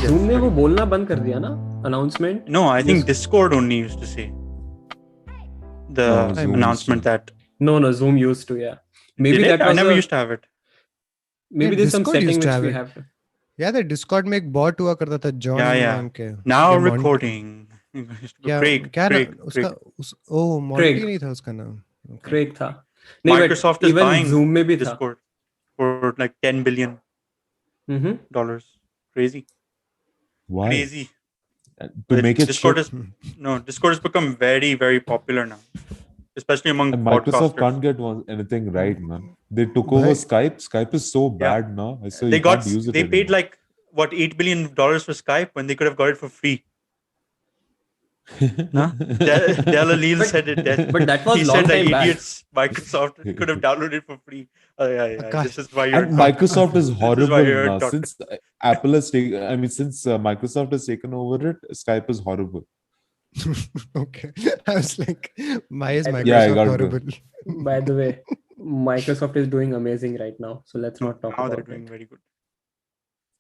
Yes, Zoom ने very वो good. बोलना बंद कर दिया ना announcement. No, I think Discord only used to say the No, Zoom announcement used that No, Zoom used to, yeah. Maybe did it? that I was never used to have it. maybe Yeah, there's some Discord setting used to which have we it. have to. याद है Discord में एक bot हुआ करता था John Yeah, yeah. नाम के Now या Monty- recording. क्या Craig, क्या Craig, ना, उसका Craig. ओह मॉन्टी नहीं था उसका नाम Okay. Craig था. नहीं, but Microsoft is even buying Zoom में भी था. Discord for like $10 billion. Mm-hmm. Crazy. Why? Crazy. To make it Discord ship. Discord has become very, very popular now, especially among And Microsoft podcasters. can't get anything right, man. They took over Bhai- Skype. Skype is so Yeah. bad now. So They you can't use it they paid anymore. like what $8 billion for Skype when they could have got it for free. Huh? Dell Alil said it. But that was He long said that time back. idiots Microsoft could have downloaded it for free. Yeah. Akash. This is why you're And Microsoft is This is why horrible you're now. talking. Since Apple has taken, I mean, since Microsoft has taken over it, Skype is horrible. Okay. I was like, why is Yeah, I Microsoft got it. horrible? By the way, Microsoft is doing amazing right now, so let's not talk Now about they're doing it. very good.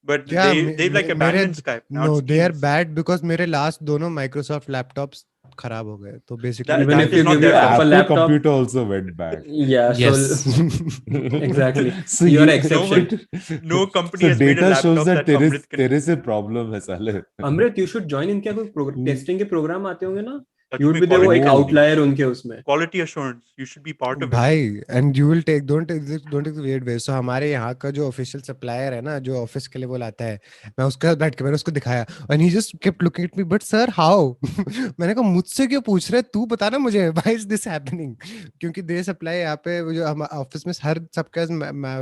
But Yeah, they've like abandoned Skype. Now No, it's they are Teams. bad because मेरे last दोनों Microsoft laptops खराब हो गए तो basically That- Even that if is you not give their your fault. Apple Apple laptop, computer also went bad. yeah. yes. So exactly. So You're you- exception. No company So has made a data laptop shows that that Amrit can तेरे से problem है साले. Amrit, you should join इनके कोई testing के programme आते होंगे ना. That You should would be be the वो एक quality outlier उनके उसमें. quality assurance. You should be part of it. भाई and you will take don't take the weird way. So हमारे यहाँ का जो official supplier है ना जो office के लिए वो लाता है मैं उसके साथ बैठ के मैंने उसको दिखाया and he just kept looking at me but sir how मैंने कहा मुझसे क्यों पूछ रहे तू बता ना मुझे why is this happening क्योंकि दे सप्लाई यहाँ पे वो जो हम ऑफिस में हर सबका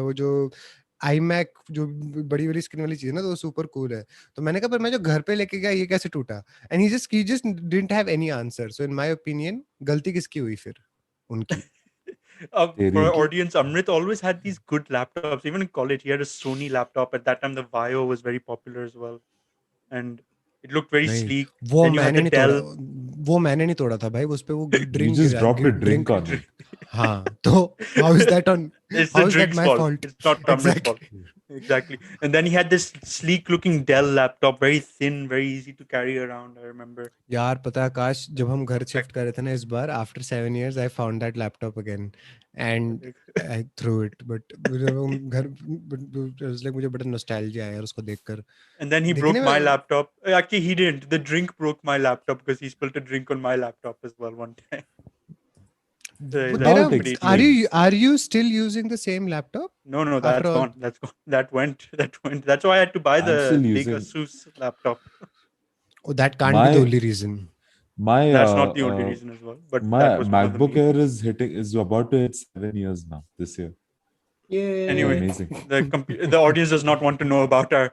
वो जो iMac जो बड़ी बड़ी स्क्रीन वाली चीज है ना तो वो सुपर कूल है तो मैंने कहा पर मैं जो घर पे लेके गया ये कैसे टूटा and he just didn't have any answer so in my opinion गलती किसकी हुई फिर उनकी For Very. our audience, Amrit always had these good laptops. Even in college, he had a Sony laptop. At that time, the Vaio was very popular as well, and it looked very नहीं, sleek. वो Then you had मैंने the नहीं Dell. तोड़ा वो मैंने नहीं तोड़ा था भाई उस पे वो You drink just dropped a drink on it. हाँ तो how is that on It's how the is that drink's my fault. fault It's not Amrit's fault. Exactly. And then he had this sleek-looking Dell laptop, very thin, very easy to carry around. I remember. यार पता है आकाश जब हम घर shift कर रहे थे ना इस बार after 7 years I found that laptop again and I threw it but घर it was like मुझे बड़ा nostalgia आया यार उसको देखकर And then he दिखने broke में- my laptop. Actually, he didn't. The drink broke my laptop because he spilled a drink on my laptop as well one time. वो That's तेरा pretty are you still using the same laptop No, that's After all- gone. That's gone. That went. That's why I had to buy I'm the still big using- Asus laptop. oh that can't be the My- only reason My That's not the only reason as well. But My that was one of the MacBook main- Air is about to hit 7 years now this year. Yeah. Anyway, Amazing. the audience does not want to know about our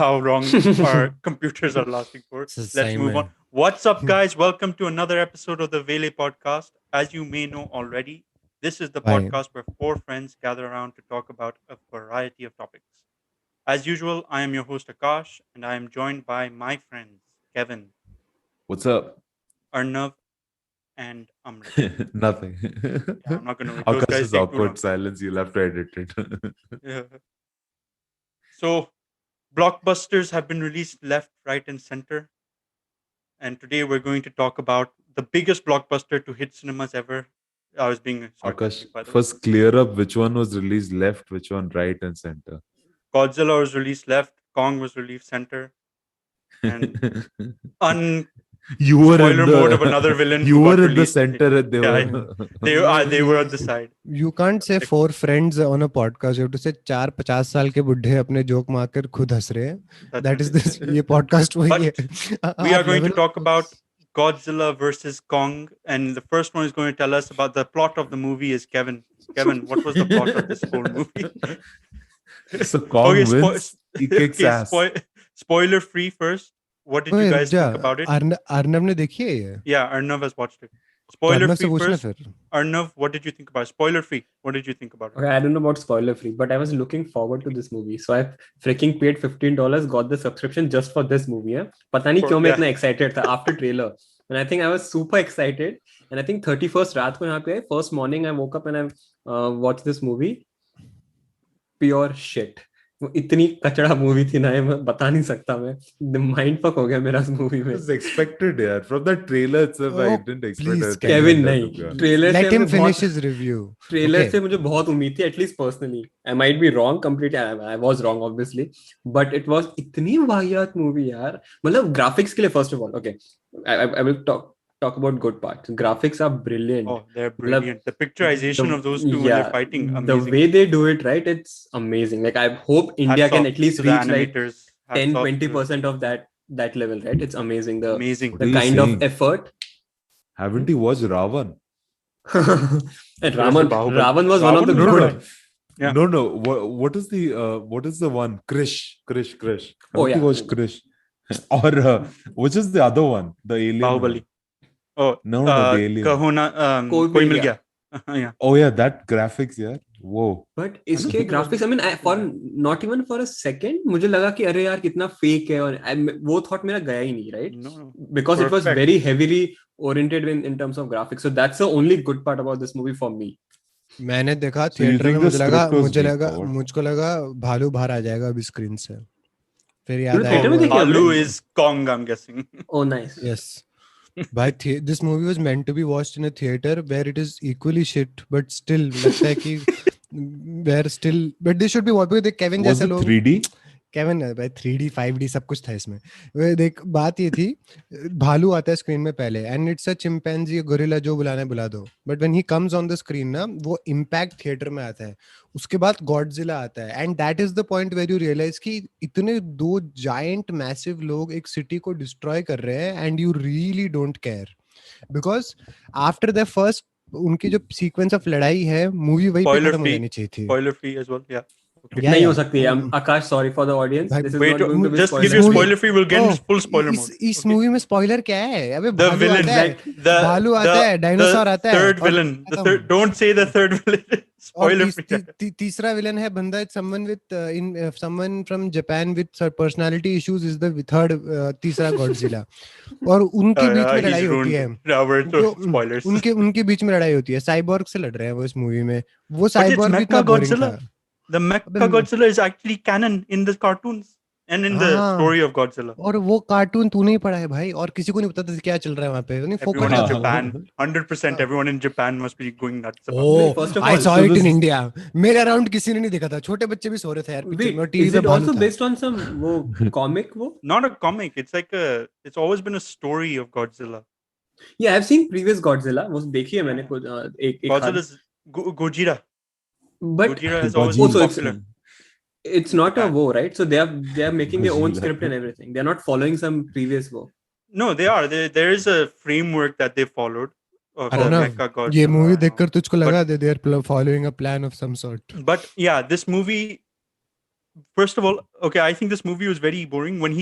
how wrong our computers are lasting for. It's the Let's same, move man. on. What's up, guys? Welcome to another episode of the Vele podcast. As you may know already, this is the Hi. podcast where four friends gather around to talk about a variety of topics. As usual, I am your host Akash, and I am joined by my friends Kevin, What's up? Arnav, and Amrit. Nothing. I'm not gonna. Those guys Akash's take too awkward long. silence. You'll have to edit it. Yeah. So, blockbusters have been released left, right, and center. And today we're going to talk about the biggest blockbuster to hit cinemas ever. I was being Akash, sarcastic, by the way. first clear up which one was released left, which one right and center. Godzilla was released left, Kong was released center, and You were in spoiler the mode of another villain You who were got in the released. center and they Yeah, were. they were at the side. You can't say four friends on a podcast. You have to say 4-50 साल के बुढ़े अपने joke मारकर खुद हंस रहे हैं. That is this. ये podcast वही है. We are going to talk about Godzilla versus Kong, and the first one is going to tell us about the plot of the movie is Kevin. Kevin, what was the plot of this whole movie? So Kong Okay, wins. He kicks okay, ass. spoiler free first. What did you guys think about it? Arnav ने देखी है ये? Yeah, Arnav has watched it. तो Spoiler Arnav से free पूछना first. फिर. Arnav, what did you think about it? Spoiler free. What did you think about it? Okay, I don't know about spoiler free, but I was looking forward to this movie. So I freaking paid $15, got the subscription just for this movie. पता नहीं क्यों मैं इतना excited था after trailer. And I think I was super excited. And I think 31st रात को यहाँ पे first morning I woke up and I watched this movie. Pure shit. वो इतनी कचड़ा मूवी थी ना, मैं बता नहीं सकता। मैं माइंड फक हो गया मेरा उस मूवी It में। was expected, yeah. From the trailer itself, I Oh, didn't expect please, anything Kevin like that, नहीं, to be honest. ट्रेलर से let him हमें बहुत, finish his review. Trailer Okay. से मुझे बहुत उम्मीद थी, at least personally. I might be wrong completely, I was wrong obviously, but it was इतनी वाहियात मूवी यार। मतलब ग्राफिक्स के लिए, first of all, okay, I will talk about good parts. Graphics are brilliant. Oh, they're मतलब brilliant. The picturization of those two when they're yeah, fighting, the amazing. way they do it, right, it's amazing. Like, I hope India Hats can off at least to the reach like animators. Hats 10 off to 20% of that level, right? It's amazing, the amazing. What are you kind of saying? effort. Haven't you watched Ravan? And There's the Raman, Bahubali. Ravan was one of the Ravan was No, good. no, alright. Yeah. no. What is the one? Krish. Oh Haven't you yeah, watched Krish? Or which is the other one? The alien Bahubali. one? Oh, No, the alien. Kahuna, कोई Koi मिल Mil गया। Gaya. Yeah. Oh yeah, that graphics, yeah. Whoa. But इसके graphics, I mean, for not even for a second मुझे लगा कि अरे यार कितना fake है, और वो थॉट मेरा गया ही नहीं, right? No, because it was perfect. Very heavily oriented in terms of graphics, so that's the only good part about this movie for me. मैंने देखा So you थिएटर में, think the script was weak or what? मुझको लगा भालू बाहर आ जाएगा अभी screen से, फिर याद तूने आया थिएटर में Oh, देखी हमने? Bhalu is Kong, I'm guessing. Oh nice. Yes भाई this movie was meant to be watched in a theater where it is equally shit, but still लगता है कि where still, but they should be what, because Kevin Was जैसे it लोग, 3D? Kevin भाई 3D 5D सब कुछ था इसमें। वे देख, बात ये थी, भालू आता है स्क्रीन में पहले, and it's a chimpanzee gorilla, जो बुलाना है बुला दो, but when he comes on the screen ना, वो इम्पैक्ट थिएटर में आता है। उसके बाद गॉडजिला आता है, and that is the point where you realise कि इतने दो जायंट मैसिव लोग एक सिटी को डिस्ट्रॉय कर रहे हैं, and you really don't care, because after the first, उनकी जो सीक्वेंस ऑफ लड़ाई है, मूवी वही पे Spoiler खत्म हो free. जानी चाहिए थी। Spoiler free as well. Yeah. Okay. या नहीं हो या सकती है। Akash, sorry for the audience, भाई, this is Wait, not going to be just give इस you a spoiler movie, free. spoiler free. We'll get oh, into full spoiler mode. इस Okay. Movie में स्पॉइलर क्या है? अबे The भालू villain, आता है, एग्जैक्ट। भालू आता है, the डायनासोर आता है, third और villain. The खत्म। third. Don't say the third villain. और Spoiler free. तीसरा विलन है बंदा, someone with in someone from Japan with personality issues is the third, तीसरा गॉडजिला, और उनके बीच में लड़ाई He's होती ruined है। it. Now we're जो throwing spoilers. उनके उनके बीच में लड़ाई होती है, साइबॉर्ग से लड़ रहे हैं वो इस मूवी में। वो But it's साइबॉर्ग भी इतना Mecha बोरिंग था। Godzilla. The अबे Mecha Godzilla is actually canon in the cartoons and in the हाँ, story of Godzilla. और वो कार्टून तूने ही पढ़ा है भाई, और किसी को नहीं पता था क्या चल रहा है वहां पे, नहीं Everyone फोकट in था। Japan, 100%, everyone in Japan must be going nuts about नहीं, this. Oh, first of I all, saw So it in this India, मेरे अराउंड किसी ने नहीं देखा था, छोटे बच्चे भी सो रहे थे यार पिक्चर में, और वेट, टीवी इज पे इट भालू आल्सो था। बेस्ड ऑन सम वो कॉमिक वो? Not a comic. It's like it's always been a story of Godzilla. या I have seen previous Godzilla, वो देखी है मैंने कुछ एक हाथ। Godzilla's Gojira. But Gojira has always Gojira. been also popular. it's not a Japan. wo, right? So they are making their own Gojira. script and everything. They're not following some previous wo. No, they are. There is a framework that they followed of अरे the ना, Mecha Godzilla. ये मूवी and all. देखकर तुझको लगा they are following a plan of some sort. But yeah, this movie. First of all, okay, I think this movie was very boring. When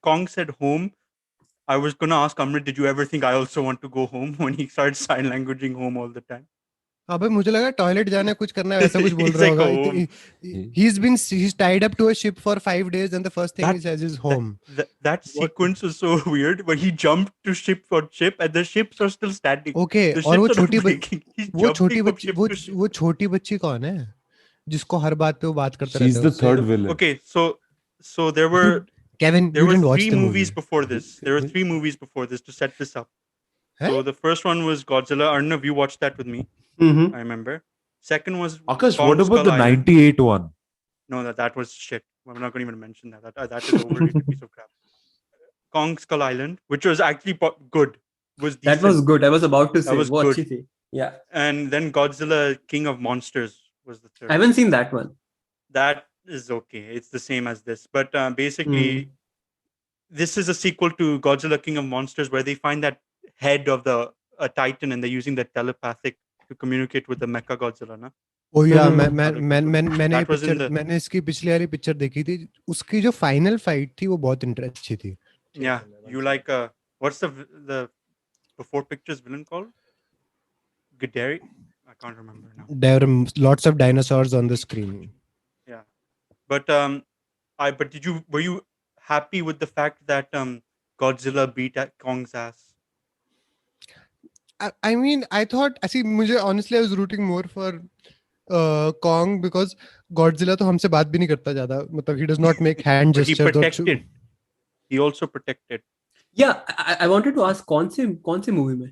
Kong said home, I was gonna ask Amrit, did you ever think I also want to go home? When he started sign languaging home all the time. अबे मुझे लगा toilet जाना है, कुछ करना है, वैसा कुछ बोल He's रहा like, होगा। home. he's tied up to a ship for 5 days, and the first thing he That- says is home. That sequence was so weird. When he jumped to ship for ship, and the ships are still standing. Okay, The और वो ships are not छोटी breaking. He's वो छोटी jumping from बच्ची, ship to ship. वो छोटी बच्ची कौन है जिसको हर बात पे वो बात करता She's रहता the है उससे? third villain. Okay, so there were Kevin, there you were didn't watch three the movies movie. before this. There were 3 movies before this to set this up. Huh? So the first one was Godzilla. Arnav, you watched that with me. Mm-hmm. I remember. Second was Akash, Kong what about Skull the Island. 98 one? No, that was shit. I'm not going to even mention that. That is overrated piece of crap. Kong Skull Island, which was actually good, was decent. That was good. I was about to say was वो good. अच्छी थी. Yeah, And then Godzilla King of Monsters was the third. I haven't seen that one. That is okay. It's the same as this, but basically, this is a sequel to Godzilla King of Monsters, where they find that head of a titan, and they're using that telepathic to communicate with the Mecha Godzilla. Na? ओ या हम्म, मैंने इसकी पिछली वाली picture देखी थी, उसकी जो final fight थी वो बहुत अच्छी थी। Yeah, you like what's the before pictures villain called? Ghidorah? I can't remember now. There were lots of dinosaurs on the screen. Yeah, but were you happy with the fact that Godzilla beat Kong's ass? I mean, I thought, see, मुझे honestly I was rooting more for Kong because Godzilla तो हमसे बात भी नहीं करता ज्यादा, मतलब he does not make hand But he gestures or protected. He also protected Yeah, I wanted to ask कौन से movie में?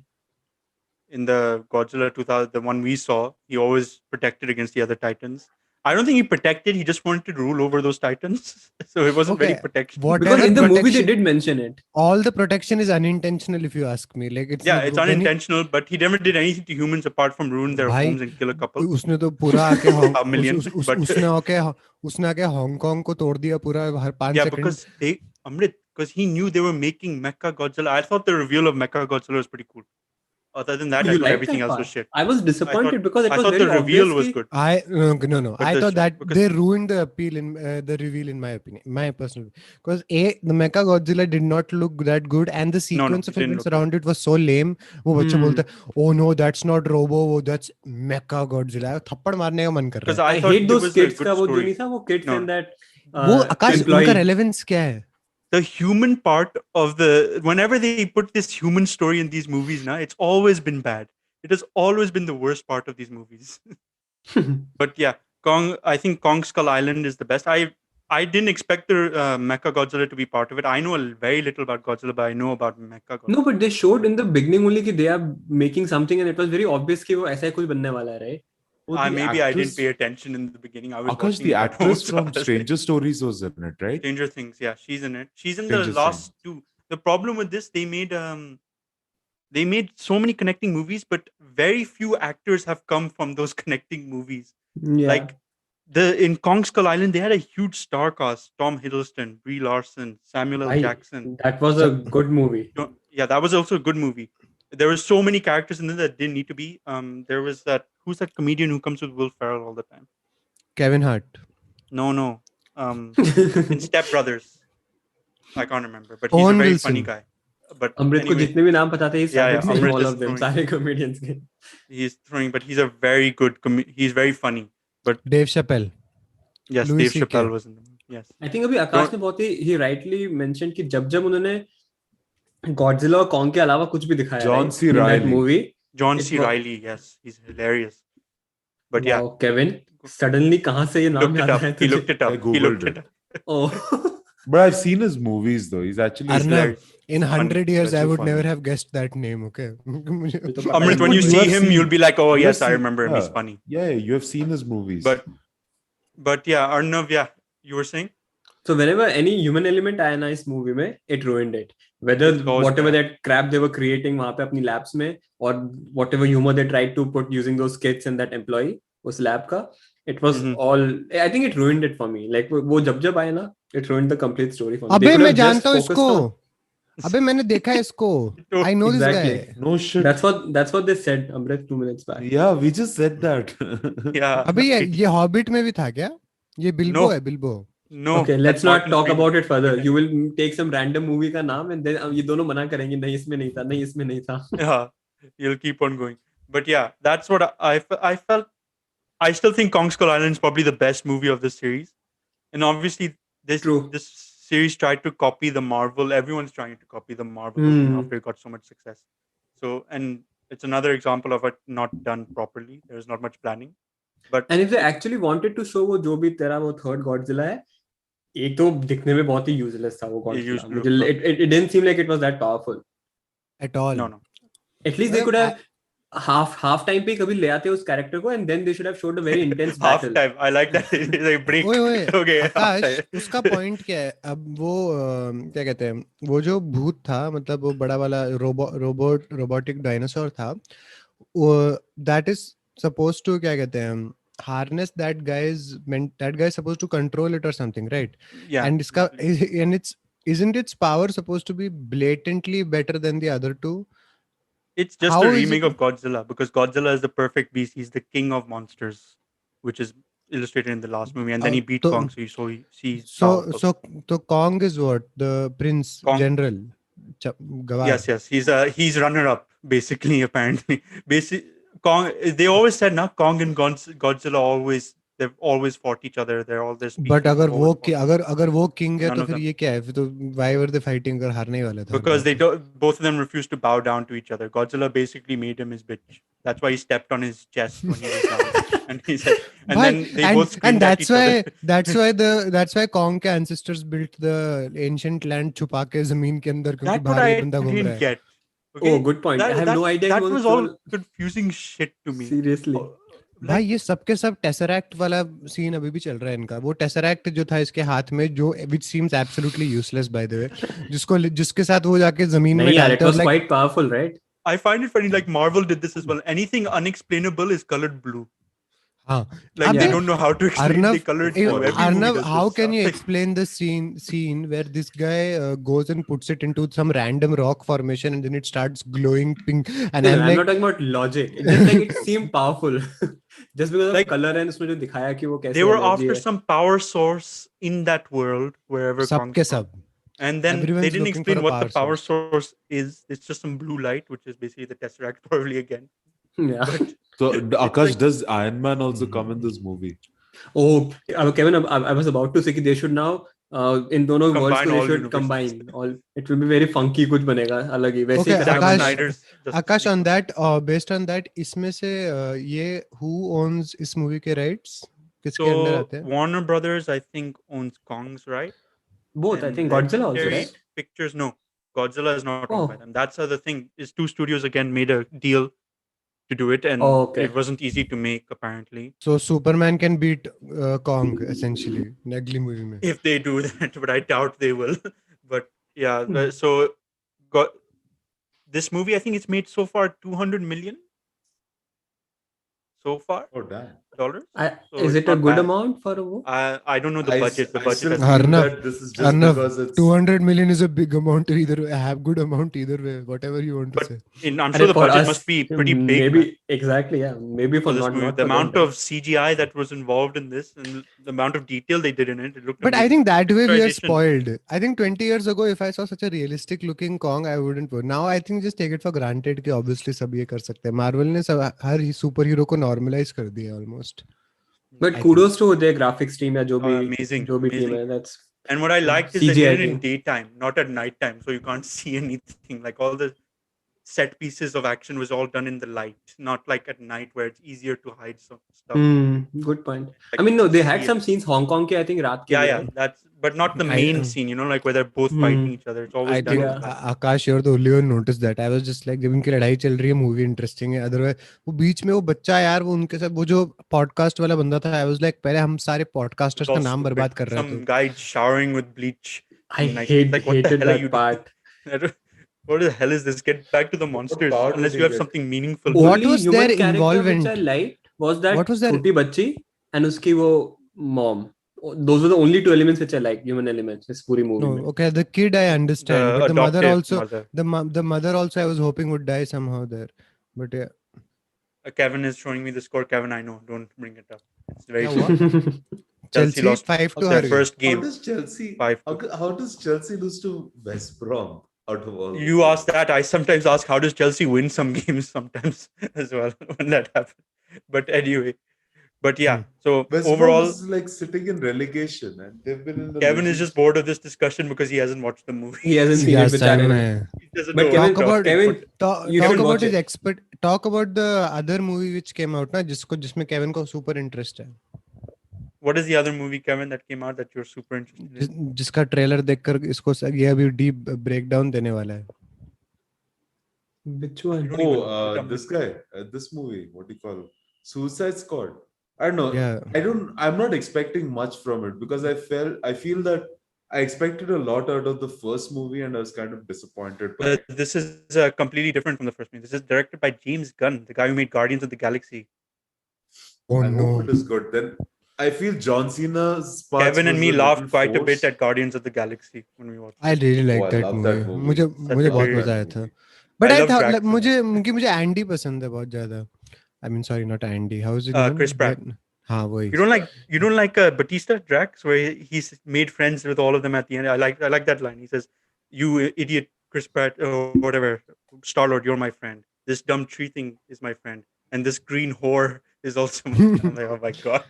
in the Godzilla 2000, the one we saw. He always protected against the other Titans. I don't think he protected. He just wanted to rule over those Titans. So it wasn't very Okay, protection. Because whatever in the movie they protection, did mention it. all the protection is unintentional if you ask me. Like it's Yeah, it's when he, unintentional, but he never did anything to humans apart from ruin their भाई homes and kill a couple, उसने तो पूरा आके a million. But उसने आके Hong Kong को तोड़ दिया पूरा हर 5 yeah, second. because Amrit, because he knew they were making Mecha Godzilla. I thought the reveal of Mecha Godzilla was pretty cool. Other than that, I You thought liked everything that else part? was shit. I was disappointed because it I was thought very the reveal obvious was कि- good. No. But I thought that because- they ruined the appeal in the reveal in my opinion, my personal, because the Mecha Godzilla did not look that good and the No, sequence it of didn't events look around it was so lame. वो बच्चे बोलते हैं, oh no, that's not Robo, that's Mecha Godzilla. थप्पड़ मारने का मन कर रहा because है. I I thought hate it those was a kids good का वो जो story. नहीं था वो kids No. and that वो आकाश employee. उनका relevance क्या है? The human part of whenever they put this human story in these movies now, it's always been bad. It has always been the worst part of these movies. But yeah, I think Kong Skull Island is the best. I didn't expect the Mecha Godzilla to be part of it. I know very little about Godzilla, but I know about Mecha Godzilla. No, but they showed in the beginning only कि they are making something and it was very obvious कि वो ऐसा ही कुछ बनने वाला है, right? Maybe I didn't pay attention in the beginning. I was Akash, watching the it at home, actress so I from was like- Stranger Stories was in it, right? Stranger Things, yeah, she's in it. She's in Stranger the last two. The problem with this, they made so many connecting movies, but very few actors have come from those connecting movies. Yeah. Like in Kong Skull Island, they had a huge star cast: Tom Hiddleston, Brie Larson, Samuel L. Bhai, Jackson. that was a good movie. Yeah, that was also a good movie. There were so many characters in there that didn't need to be. There was who's that comedian who comes with Will Ferrell all the time? Kevin Hart. No. In Step Brothers. I can't remember, but he's Owen a very Wilson. funny guy. But अमृत को anyway, जितने भी नाम पता थे, he started saying Amrit all is of them, throwing. सारे comedians के. He's throwing, but he's a very good he's very funny. But Dave Chappelle. yes, Louis Dave C.K. Chappelle was in the movie. Yes. I think अभी आकाश ने बहुत ही he rightly mentioned कि जब उन्होंने Godzilla और Kong के अलावा कुछ भी दिखाया, John right? C. in that Reilly. movie. John It C. was- Reilly, yes, he's hilarious. But wow, yeah, Kevin, suddenly कहाँ से ये नाम looked it याद up. आया He तुझे? looked it up. I He googled looked it. it up. Oh. But I've seen his movies though. He's actually He's Arnav, hilarious. in He's funny. 100 years, Such I a would funny. never have guessed that name. Okay. मुझे- ये तो पता Amrit, नहीं. when you You see have him, seen- you'll be like, oh you yes, have I seen- remember him. He's yeah. funny. Yeah, you have seen his movies. But yeah, Arnav, yeah, you were saying? So whenever any human element आया ना इस movie में, it ruined it. Whether It's always whatever bad. that crap they were creating वहाँ पे अपनी labs में, or whatever humor they tried to put using those kids and that employee उस lab का, it was Mhm. all. I think it ruined it for me. Like वो जब आया ना, it ruined the complete story for me. अबे They could मैं have just जानता हूँ focused इसको. on- अबे मैंने देखा है इसको. I know this Exactly. guy. No shit. That's what they said, Amrit, 2 minutes back. Yeah, we just said that. Yeah. अबे ये हॉबिट में भी था क्या? ये बिल्बो No. है, Bilbo. No. Okay, let's that's not Martin talk Freeman. about it further. You will take some random movie का नाम and then ये दोनों मना करेंगे नहीं इसमें नहीं था, नहीं इसमें नहीं था. Yeah, you'll keep on going. But yeah, that's what I felt. I still think Kong Skull Island is probably the best movie of this series. And obviously, True. this series tried to copy the Marvel. Everyone's trying to copy the Marvel movie after it got so much success. So, and it's another example of it not done properly. There's not much planning. But And if they actually wanted to show वो जो भी तेरा वो third Godzilla है, एक तो दिखने में बहुत ही useless था वो Godzilla. used to मुझे look it didn't seem like it was that powerful. At all. no. At least they could have half time पे कभी ले आते उस character को and then they should have showed a very intense Half battle. time. I like that. It's like break. ओए Okay. half आकाश, time. उसका point क्या है? अब वो क्या कहते हैं, वो जो भूत था, मतलब वो बड़ा वाला रोबोटिक डायनासोर था, वो दैट इज सपोज्ड टू क्या कहते हैं, harness that guy is supposed to control it or something, right? Yeah. And isn't its power supposed to be blatantly better than the other two? It's just How a is remake it- of Godzilla because Godzilla is the perfect beast. He's the king of monsters, which is illustrated in the last movie. And then he beat so- Kong, so he's So powerful. so Kong is what? The Prince Kong- General. Gawar. Yes. He's runner up basically. Apparently, Kong. They always said, "Now Kong and Godzilla always they've always fought each other. They're all their species. But अगर have वो always fought. अगर वो king है None तो of फिर them. ये क्या है? फिर तो why were they fighting? अगर हारने ही वाला था Because they वापस. don't, both of them refused to bow down to each other. Godzilla basically made him his bitch. That's why he stepped on his chest when he was down, and he said, and Why? then they both And screamed at that's each why other. that's why Kong के ancestors built the ancient land छुपा के जमीन के अंदर क्योंकि That what बाहर I ये बंदा घूम रहा didn't है. get. Oh, Okay, good point. I have no idea he that was was all troll. confusing shit to me. Seriously. भाई Like, ये सबके सब टेसरैक्ट वाला सीन अभी भी चल रहा है इनका. वो टेसरैक्ट जो था इसके हाथ में जो which seems absolutely useless by the way, जिसके साथ वो जाके जमीन में नहीं यार, डालते it और was like quite powerful, right? I find it funny. Like Marvel did this as well. Anything unexplainable is colored blue. हाँ. Like they Yeah. don't know how to explain. They Arnav, color it blue. Every movie Arnav, does how this can you stuff. explain the scene where this guy goes and puts it into some random rock formation and then it starts glowing pink and No, I'm I'm like not talking about logic. It's just like it seemed powerful. Just because of Like, color and उसमें जो दिखाया कि वो they कैसे were energy after है. some power source in that world wherever Kong सबके is from. सब. And then they Everyone's didn't looking for explain a what the power power source is. It's just some blue light, which is basically the Tesseract probably again. Yeah. But So Akash, like- does Iron Man also come in this movie? Oh, Kevin, I was about to say कि they should now in दोनों worlds Combine को they all should universes. combine all. It will be very funky कुछ बनेगा अलग ही. वैसे Okay, ही करना Zack Akash- बनना है. Snyder's Justice Akash, League. on that, based on that, इसमें से ये who owns इस movie के rights? किसके अंदर So आते हैं? Warner Brothers, I think, owns Kong's right. Both, I And think Godzilla also, Legendary right? Pictures, no. Godzilla is not owned by Oh. them. That's the other thing. Is two studios again made a deal to do it, and Oh, okay. it wasn't easy to make apparently. So Superman can beat Kong essentially in अगली movie में. If they do that, but I doubt they will. But yeah, Hmm. so got this movie. I think it's made so far 200 million. So far, Oh damn! dollars. So Is it's it a not good bad. amount for a movie? I don't know the budget. The I budget still has feel been- Arnav, that this is just Arnav, because it's 200 million is a big amount either way. Have good amount either way. Whatever you want to But say. I'm अरे sure the for budget us, must be pretty big. Maybe man, exactly, yeah. Maybe for for this not movie. not The for amount them, of CGI that was involved in this and the amount of detail they did in it looked But I amazing. think that way we are Picturization. spoiled. I think 20 years ago, if I saw such a realistic looking Kong, I wouldn't put. Now I think just take it for granted कि obviously सब ये कर सकते हैं. Marvel ने सब हर super hero को normalize कर दिया almost. But I kudos to their graphics team या जो भी amazing, जो भी team amazing. है. That's And what I liked is they CGI did it in team. daytime, not at nighttime, so you can't see anything. Like all the set pieces of action was all done in the light, not like at night where it's easier to hide some stuff. Good point. Like, I mean, no, they had see some it. scenes Hong Kong के I think रात के Yeah, लिए, yeah, right? that's but not the I- main scene, you know, like where they're both fighting each other. It's always I done. think in the light. Akash, you're the only one noticed that. I was just like जब उनकी लड़ाई चल रही है movie interesting है. Otherwise वो बीच में वो बच्चा यार वो उनके साथ वो जो पॉडकास्ट वाला बंदा था. I was like पहले हम सारे पॉडकास्टर्स It's का all नाम stupid. बर्बाद कर रहे Some हैं. guy showering with bleach. I Nice. It's like, what the hated hell are that you part. doing? What the hell is this? Get back to the monsters. power Unless did you he have get? something meaningful. What Only was human their character involvement? which I liked was that What was their- छोटी बच्ची and उसकी वो mom. Those were the only two elements which I liked, human elements, this पूरी movie No, में. okay, the kid I understand, The but the mother adoptive also, mother. the mother also, I was hoping would die somehow there. But yeah, Kevin is showing me the score. Kevin, I know. Don't bring it up. It's very Yeah, soon. what? Chelsea lost 5 to their her. first How game. does Chelsea? 5-2. How does Chelsea lose to West Brom out of all? You ask that. I sometimes ask, how does Chelsea win some games sometimes as well when that happens. But anyway, but yeah. So West Brom overall, is like sitting in relegation, and they've been in the. Kevin is losing just bored of this discussion because he hasn't watched the movie. He hasn't seen Yeah, it बेचारे same ने. है. He doesn't But know Kevin, what Talk about Kevin, you talk should about watch his it. expert. Talk about the other movie which came out ना जिसमें Kevin को super interest है. What is the other movie, Kevin, that came out that you're super interested in? जिसका trailer देखकर इसको ये अभी deep breakdown देने वाला है. Which one? You don't even know. Oh, Tell me. this guy, this movie, what do you call it? Suicide Squad. I don't know. Yeah. I'm not expecting much from it because I feel that I expected a lot out of the first movie and I was kind of disappointed. But This is completely different from the first movie. This is directed by James Gunn, the guy who made Guardians of the Galaxy. Oh I no. hope it is good. Then I feel John Cena's parts Kevin and was me a laughed little quite a bit forced. at Guardians of the Galaxy when we watched I it. really like I that love movie. that movie. मुझे a बहुत great मजा आया था. movie. But I I love thought Drax in मुझे Andy पसंद है बहुत ज्यादा. I mean, sorry, not Andy. How is it? Chris Pratt. हाँ वही. You don't like Batista Drax, where he's made friends with all of them at the end. I like that line. He says, "You idiot, Chris Pratt, or whatever, Star Lord, you're my friend. This dumb tree thing is my friend, and this green whore is also. I'm like, oh my god.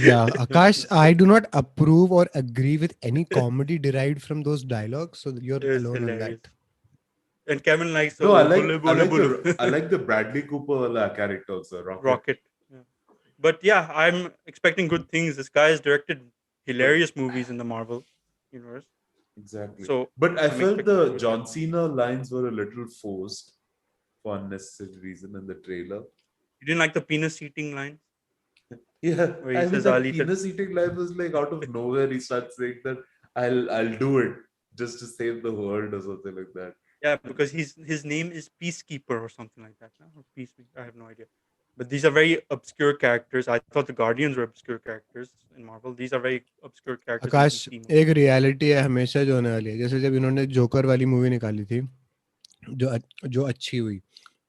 Yeah, Akash, I do not approve or agree with any comedy derived from those dialogues, so you're It was alone on hilarious. that. And Kevin likes No, I like bole, I bole, like bole. the I like the Bradley Cooper wala character also, Rocket. Rocket. Yeah. But yeah, I'm expecting good things. This guy has directed hilarious movies in the Marvel universe. Exactly. So But I I'm felt expecting the good John stuff. Cena lines were a little forced for unnecessary reason in the trailer. You didn't like the penis eating line Yeah, where he I mean says, "I'll that eat it." penis eating line was like out of nowhere. He starts saying that I'll do it just to save the world or something like that. Yeah, because his name is Peacekeeper or something like that. No? Or Peacemaker. I have no idea. But these are very obscure characters. I thought the Guardians were obscure characters in Marvel. These are very obscure characters in Akash, DC. एक reality है हमेशा जो होने वाली है, जैसे जब इन्होंने जोकर वाली मूवी निकाली थी, जो अच्छी हुई,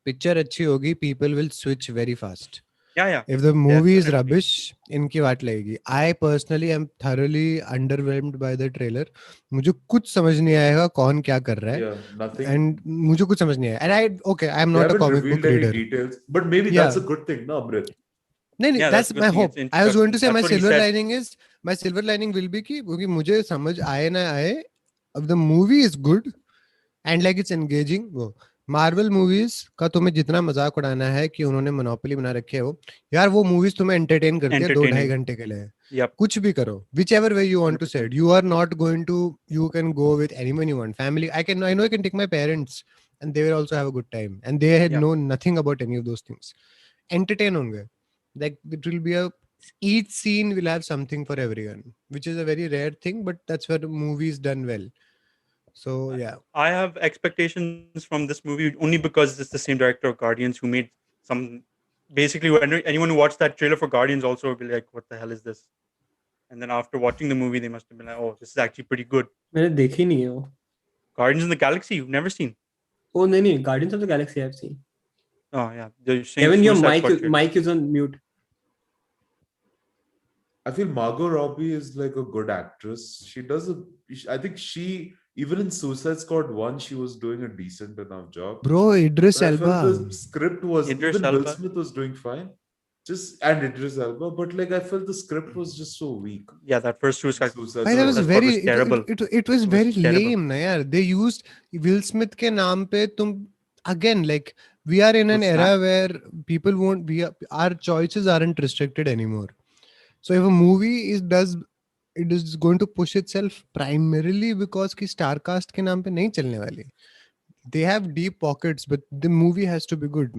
पिक्चर अच्छी होगी, people will switch very fast. Yeah. If the movie is Definitely. rubbish, इनकी वाट लगेगी. I personally am thoroughly underwhelmed by the trailer. मुझे कुछ समझ नहीं आएगा कौन क्या कर रहा है. Yeah, nothing. And मुझे कुछ समझ नहीं आया. And I am They not a haven't comic revealed book any reader. details, but maybe Yeah. that's a good thing, no, Amrit? नहीं, Yeah, that's that's a good my thing. hope. It's I was going to say introduction. my That's what he silver said. lining is, my silver lining will be कि क्योंकि मुझे समझ आए ना आए, if the movie is good and like it's engaging, वो Marvel movies का तुम्हें जितना मजाक उड़ाना है कि उन्होंने मोनोपोली बना रखे हो, यार वो मूवीज तुम्हें एंटरटेन करती है 2-2.5 Entertaining. घंटे के लिए. Yep. कुछ भी करो, whichever way you want to say it. 100%. You are not going to, you can go with anyone you want. Family, I know I can take my parents and they will also have a good time and they had Yep. know nothing about any of those things. Entertain होंगे. Like it will be each scene will have something for everyone, which is a very rare thing, but that's where the movie is done well. So yeah. I have expectations from this movie only because it's the same director of Guardians who made some. Basically, anyone who watched that trailer for Guardians also will be like, "What the hell is this?" And then after watching the movie, they must have been like, "Oh, this is actually pretty good." मैंने देखी नहीं है वो. Guardians in the Galaxy, you've never seen? Oh नहीं, Guardians of the Galaxy I've seen. Oh yeah, they're saying Kevin, your Suicide Squad trailer. mic is on mute. I feel Margot Robbie is like a good actress. I think she, even in Suicide Squad 1, she was doing a decent enough job. Bro, Idris But I felt Elba. the script was, Idris even Will Elba. Smith was doing fine. And Idris Elba, but like I felt the script was just so weak. Yeah, that first Suicide Suicide Bhai, that was Squad. Squad very was terrible. it was very terrible. lame na yaar. They used Will Smith ke naam pe tum again, like we are in an To era where people won't be, our choices aren't restricted anymore. So if a movie it is going to push itself primarily because ki star cast ke naam pe nahi chalne wali. They have deep pockets, but the movie has to be good.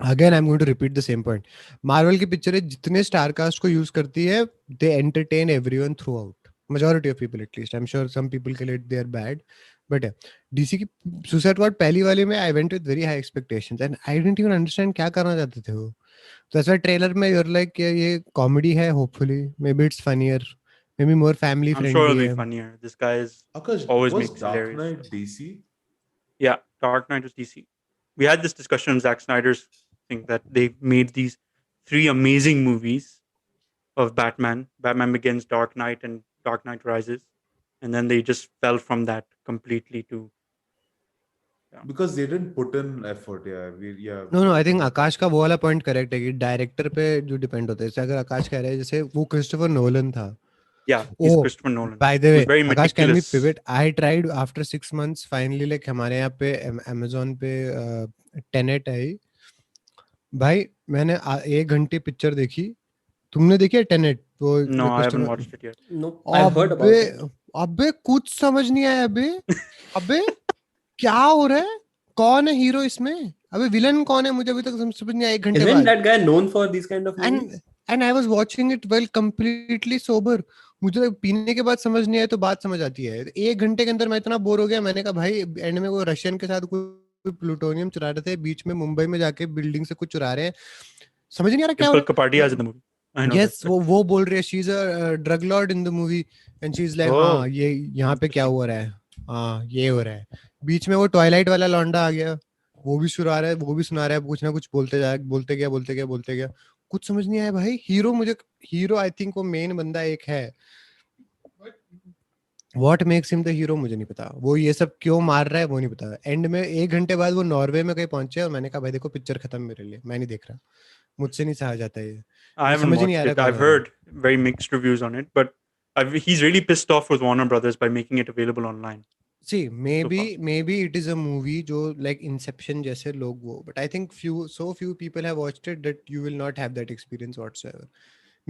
Again, I'm going to repeat the same point. Marvel की पिक्चरें जितने star cast को use करती है, they entertain everyone throughout. Majority of people at least. I'm sure some people के लिए they are bad, but yeah. DC की Suicide Squad पहली वाली में I went with very high expectations and I didn't even understand क्या करना चाहते थे वो. तो ऐसा ट्रेलर में you're like ये कॉमेडी है, hopefully maybe it's funnier, maybe more family I'm friendly. sure it'll be funnier. This guy is Akash, always was makes Dark hilarious Knight stuff. DC? Yeah, Dark Knight was DC. We had this discussion on Zack Snyder's thing that they made these 3 amazing movies of Batman Begins, Dark Knight, and Dark Knight Rises, and then they just fell from that completely to. Because they didn't put in effort. No, I think आकाश का वो वाला point correct है कि director पे जो depend होता है. जैसे अगर आकाश कह रहा है जैसे वो क्रिस्टोफर नोलन था. Yeah, he's Christopher Nolan. By the way, He's very Akash, can we meticulous. pivot? I tried after 6 months. Finally, like हमारे यहाँ पे Amazon पे Tenet आई. भाई मैंने 1 घंटे पिक्चर देखी. तुमने देखी है Tenet? No, I haven't watched it yet. No, I've heard about it. अबे कुछ समझ नहीं आया अबे क्या हो रहा है? कौन है हीरो इसमें? अबे विलन कौन है? मुझे अभी तक समझ नहीं आया 1 घंटे बाद. Isn't that guy known for these kind of movies? And I was watching it while completely sober. मुझे पीने के बाद समझ नहीं आया तो बात समझ आती है. 1 घंटे के अंदर मैं इतना बोर हो गया. मैंने कहा भाई एंड में वो रशियन के साथ कोई प्लूटोनियम चुरा रहे थे बीच में मुंबई में जाके बिल्डिंग से कुछ चुरा रहे हैं. समझ नहीं आ रहा क्या हो Dimple Kapadia is in the movie. I know. Yes, वो बोल रही है she's a drug lord in the movie and she's like हाँ ये यहाँ पे क्या हो रहा है. हाँ ये हो रहा है. बीच में वो ट्वाइलाइट वाला लौंडा आ गया. वो भी सुना रहा है वो भी सुना रहा है कुछ ना कुछ बोलते गया कुछ समझ नहीं आया भाई. हीरो आई थिंक वो मेन बंदा एक है. What makes him the hero मुझे नहीं पता. वो ये सब क्यों मार रहा है वो नहीं पता. एंड में 1 घंटे बाद वो नॉर्वे में कहीं पहुंचे और मैंने कहा भाई देखो पिक्चर खत्म मेरे लिए. मैं नहीं देख रहा. मुझसे नहीं सहा जाता ये. I haven't समझ ही नहीं watched आ रहा it. कौन I've हो रहा है. heard very mixed reviews on it, but he's really pissed off with Warner Brothers by making it available online. See, So far. maybe it is a movie जो like Inception जैसे लोग वो, but I think few people have watched it that you will not have that experience whatsoever.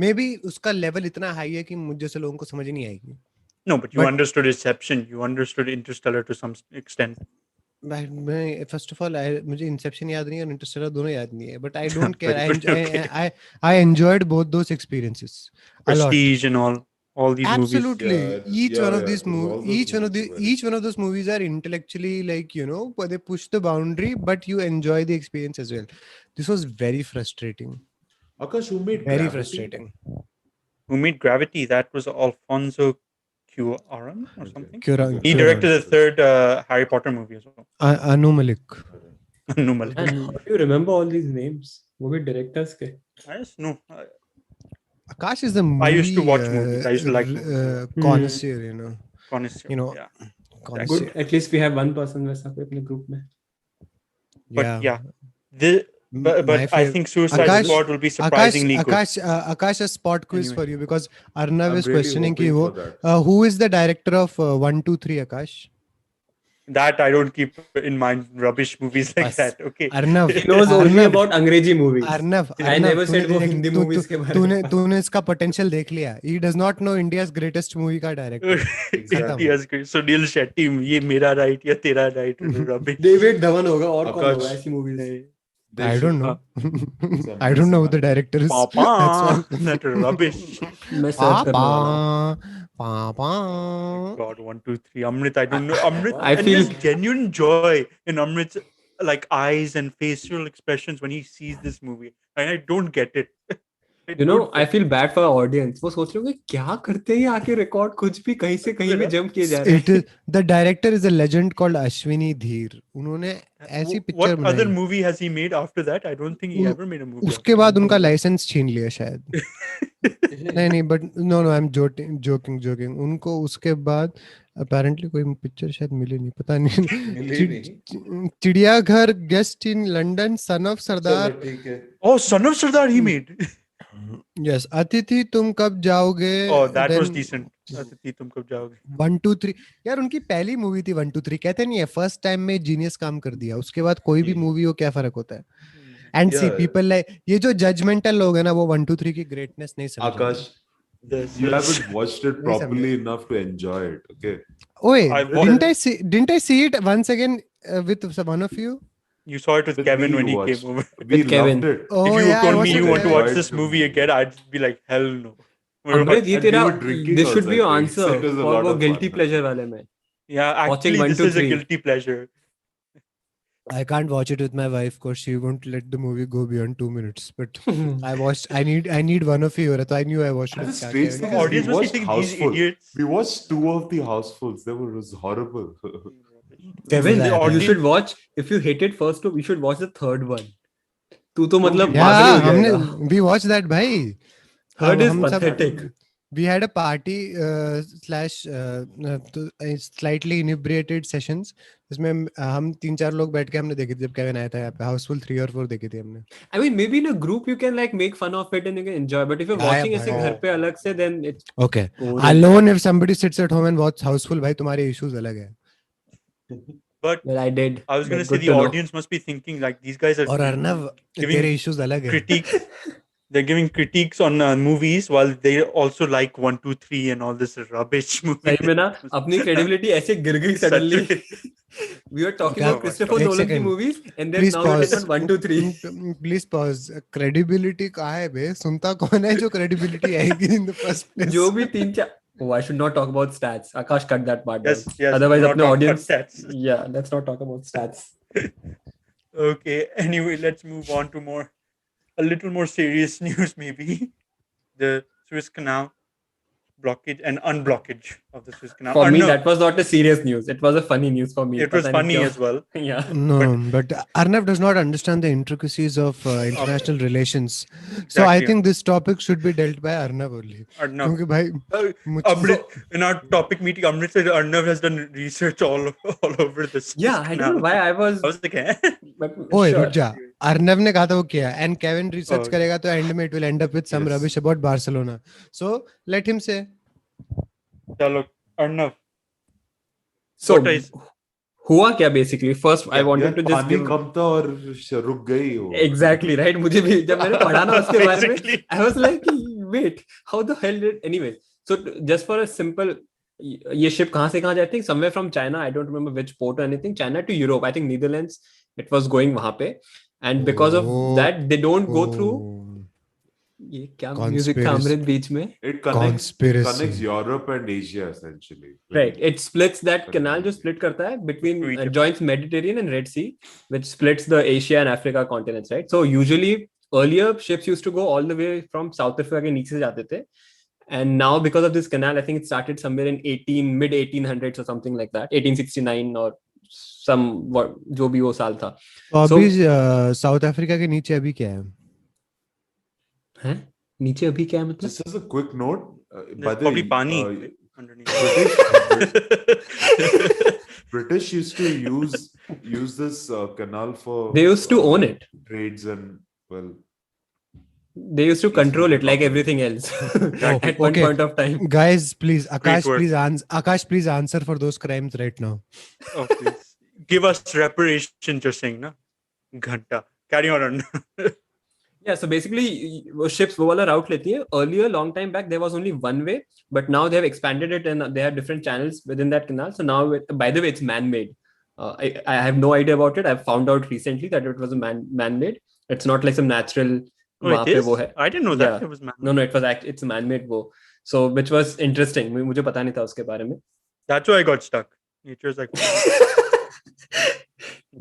Maybe उसका level इतना high है कि मुझ जैसे लोगों को समझ ही नहीं आएगी. No, but you But- understood Inception. You understood Interstellar to some extent. मैं first of all मुझे Inception याद नहीं है और Interstellar दोनों याद नहीं है, but I don't care. Very good, okay. I enjoyed both those experiences a lot. Prestige and all these movies. Absolutely. Yeah, Each one of these because all movies, those each one of the movies were each one of those movies are intellectually like, you know, but they push the boundary, but you enjoy the experience as well. This was very frustrating. Akash, who made Very Gravity? frustrating. Who made Gravity? That was Alfonso Cuarón or Okay. something. Cuarón. He directed the third Harry Potter movie as well. Anu Malik. No, Malik. Man, how do you remember all these names? वो भी directors के. I just know. Akash is the movie. I used to watch movies. I used to like movies. Connoisseur, you know. Connoisseur. You know, Yeah. Connoisseur. Good. At least we have one person वैसा कोई अपने group में. But yeah. But My I fav- think Suicide Akash- Squad will be surprisingly good. Akash, a spot quiz Anyway. for you because Arnav I'm is really questioning ki hoping wo, for that. who is the director of 1, 2, 3, Akash? That I don't keep in mind rubbish movies like Bas. that. Okay. Arnav. He knows only Arnav. about अंग्रेजी movies. Arnav, I never said वो तूने हिंदी तू- movies तू- के बारे तूने में. तूने इसका potential देख लिया. He does not know India's greatest movie का director. Exactly. Yes, great. So Neil Shetty, ये मेरा right या तेरा right rubbish. David Dhawan होगा और कौन Akash. होगा ऐसी movies. They I should- don't know. Some I don't know who person the director is. That's Papa, all. that rubbish. मैं search करने वाला हूँ. Papa. God, 1, 2, 3. Amrit, I don't know. Amrit, I and feel- there's genuine joy in Amrit's like eyes and facial expressions when he sees this movie, and I don't get it. You know, I feel bad for our audience. वो सोच रहे होंगे क्या करते हैं ये आके record कुछ भी कहीं से कहीं भी jump किए जा रहे It is, the director is a legend called Ashwini Dheer. उन्होंने ऐसी पिक्चर What other बनाई. movie has he made after that? I don't think he उ- ever made a movie. उसके बाद उनका लाइसेंस छीन लिया शायद. नहीं but no I am joking उनको उसके बाद apparently कोई पिक्चर शायद मिली नहीं पता नहीं. मिली नहीं. चिड़ियाघर Guest in London Son of Sardar. चलो, ठीक है. Oh, Son of Sardar he made. Yes अतिथि तुम कब जाओगे. Oh, that was Then decent. अतिथि तुम कब जाओगे? 1, 2, 3 यार उनकी पहली मूवी थी 1, 2, 3 कहते नहीं है फर्स्ट टाइम में जीनियस काम कर दिया उसके बाद कोई भी मूवी हो क्या फर्क होता है. And see Yeah. People like ये जो जजमेंटल लोग है ना वो 1, 2, 3 की ग्रेटनेस नहीं समझ. Akash, This you is- haven't watched it नहीं properly enough to enjoy it. Okay. ओए I wa- didn't I see it once again with one of you. You saw it with With Kevin me when you he watched. came over. We With Kevin. loved it. Oh If you yeah, I told me watched you it want to with- watch Enjoyed this the movie movie. again, I'd be like, hell no. We're Amrit, not- ये And तेरा we were drinking this should also, be your I think. answer So it was a for lot वो of guilty fun. pleasure वाले में. Yeah, Watching actually, 1, this 2, is a 3. guilty pleasure. I can't watch it with my wife because she won't let the movie go beyond 2 minutes. But I need one of you. So I knew I watched And it. the strange thing The is audience we must be watched thinking these Houseful. idiots. We watched 2 of the Housefuls. It was horrible. Kevin, The you audience- should watch. If you hated first two, you should watch the third one. तू तो मतलब Yeah, पागल हो हमने जाएगा. we watched that bhai. Third is हम सब- pathetic. We had a party slash slightly inebriated sessions जिसमें हम 3-4 लोग बैठ के हमने देखी थी जब केविन आया था यहाँ पे हाउसफुल 3 और 4 देखी थी हमने. I mean, maybe in a group you can like make fun of it and you can enjoy. But if you're Yeah, watching yeah, ऐसे yeah. घर पे अलग से, then it's Okay. boring. Alone if somebody sits at home and watch Housefull भाई तुम्हारे issues अलग है. But Well, I did. I was going to But say good the to know. audience must be thinking like these guys are और Arnav Giving तेरे issues अलग है. critiques. They're giving critiques on movies while they also like 1, 2, 3 and all this rubbish movie. सही में ना अपनी credibility ऐसे गिर गई suddenly. We were talking Okay, about Christopher एक Nolan की second. movies and then Please now it is pause. on 1, 2, 3. Please pause. Credibility कहाँ है बे? सुनता कौन है जो credibility आएगी in the first place? जो भी 3-4. Oh, I should not talk about stats. Akash, cut that part. Yes, down. yes. Otherwise, not अपने talk about audience. stats. Yeah, let's not talk about stats. Okay. Anyway, let's move on to a little more serious news, maybe. The Suez Canal blockage and unblockage of the Suez Canal. For Or me, no, that was not a serious news. It was a funny news for me. it was पता नहीं funny क्यों. as well. Yeah. No, but Arnav does not understand the intricacies of international relations. So I Exactly. think this topic should be dealt by Arnav only. Arnav. क्योंकि भाई मुझ- Amrit, in our topic meeting, Amrit said Arnav has done research all over this. Yeah, I don't know why I was. I was like, eh? But ओए sure. रुक जा. अर्नव ने कहा था वो किया, एंड केविन रिसर्च Oh, करेगा तो एंड में it will end up with some Yes. Rubbish about Barcelona, so let him say. chalo, Arnav, So what is हुआ क्या basically? First, I यार wanted to just पानी give. कम था और रुक गई वो. Exactly right. मुझे भी जब मैंने पढ़ा ना उसके बारे में, basically I was like, wait, how the hell did? Anyways, so just for a simple, ये ship कहाँ से कहाँ जाती है? Somewhere from China. I don't remember which port or anything. China to Europe. I think Netherlands. It was going वहाँ पे, and because of Oh, that, they don't go through. ये क्या म्यूजिक था Conspiracy. अमृत बीच में? It connects Conspiracy. Europe and Asia essentially. Right. It splits that Correct. canal जो split करता है between To Egypt. joins Mediterranean and Red Sea, which splits the Asia and Africa continents, right? So usually earlier ships used to go all the way from South Africa के नीचे से जाते थे, and now because of this canal, I think it started somewhere in mid 1800s or something like that, 1869 or some जो भी वो साल था. तो So- अभी साउथ अफ्रीका के नीचे अभी क्या है? हैं? नीचे अभी क्या है मतलब? Just as a quick note, by there's the probably pani uh, underneath. British used to use this canal for They used to own it. trades and well. They used to control it like everything else at one Okay. point of time. Guys, please, Akash, work. please answer for those crimes right now. Oh, please. Give us reparation, you're saying, na? Ghanta. Carry on. Arnav. Yeah, so basically वो ships वो वाला route लेती है. Earlier, long time back, there was only one way, but now they have expanded it and they have different channels within that canal. So now, by the way, it's man-made. I have no idea about it. I found out recently that it was a man-made. It's not like some natural. Oh, वहाँ it पे is? वो है. I didn't know that. Yeah. It was man. No, it was it's a man-made वो. So which was interesting. मुझे पता नहीं था उसके बारे में. That's why I got stuck. Nature's like,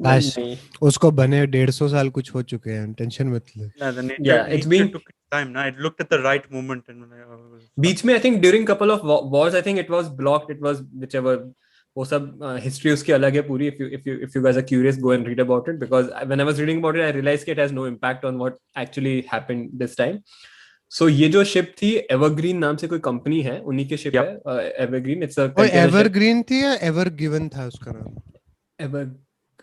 Ash, नहीं. उसको बने 150 साल कुछ हो चुके हैं, टेंशन मत ले. nah, the nature, Yeah, it's nature been- took its time. Nah, it looked at the right moment and when बीच में I think during couple of wars I think it was blocked. It was whichever. वो सब history उसकी अलग है पूरी. If you guys are curious, go and read about it, because when I was reading about it, I realized it has no impact on what actually happened this time. So ये जो ship थी Evergreen नाम से कोई company है, उन्हीं की ship Yep. है Evergreen. It's a ओए container ship. एवरग्रीन थी या एवर गिवन था उसका नाम?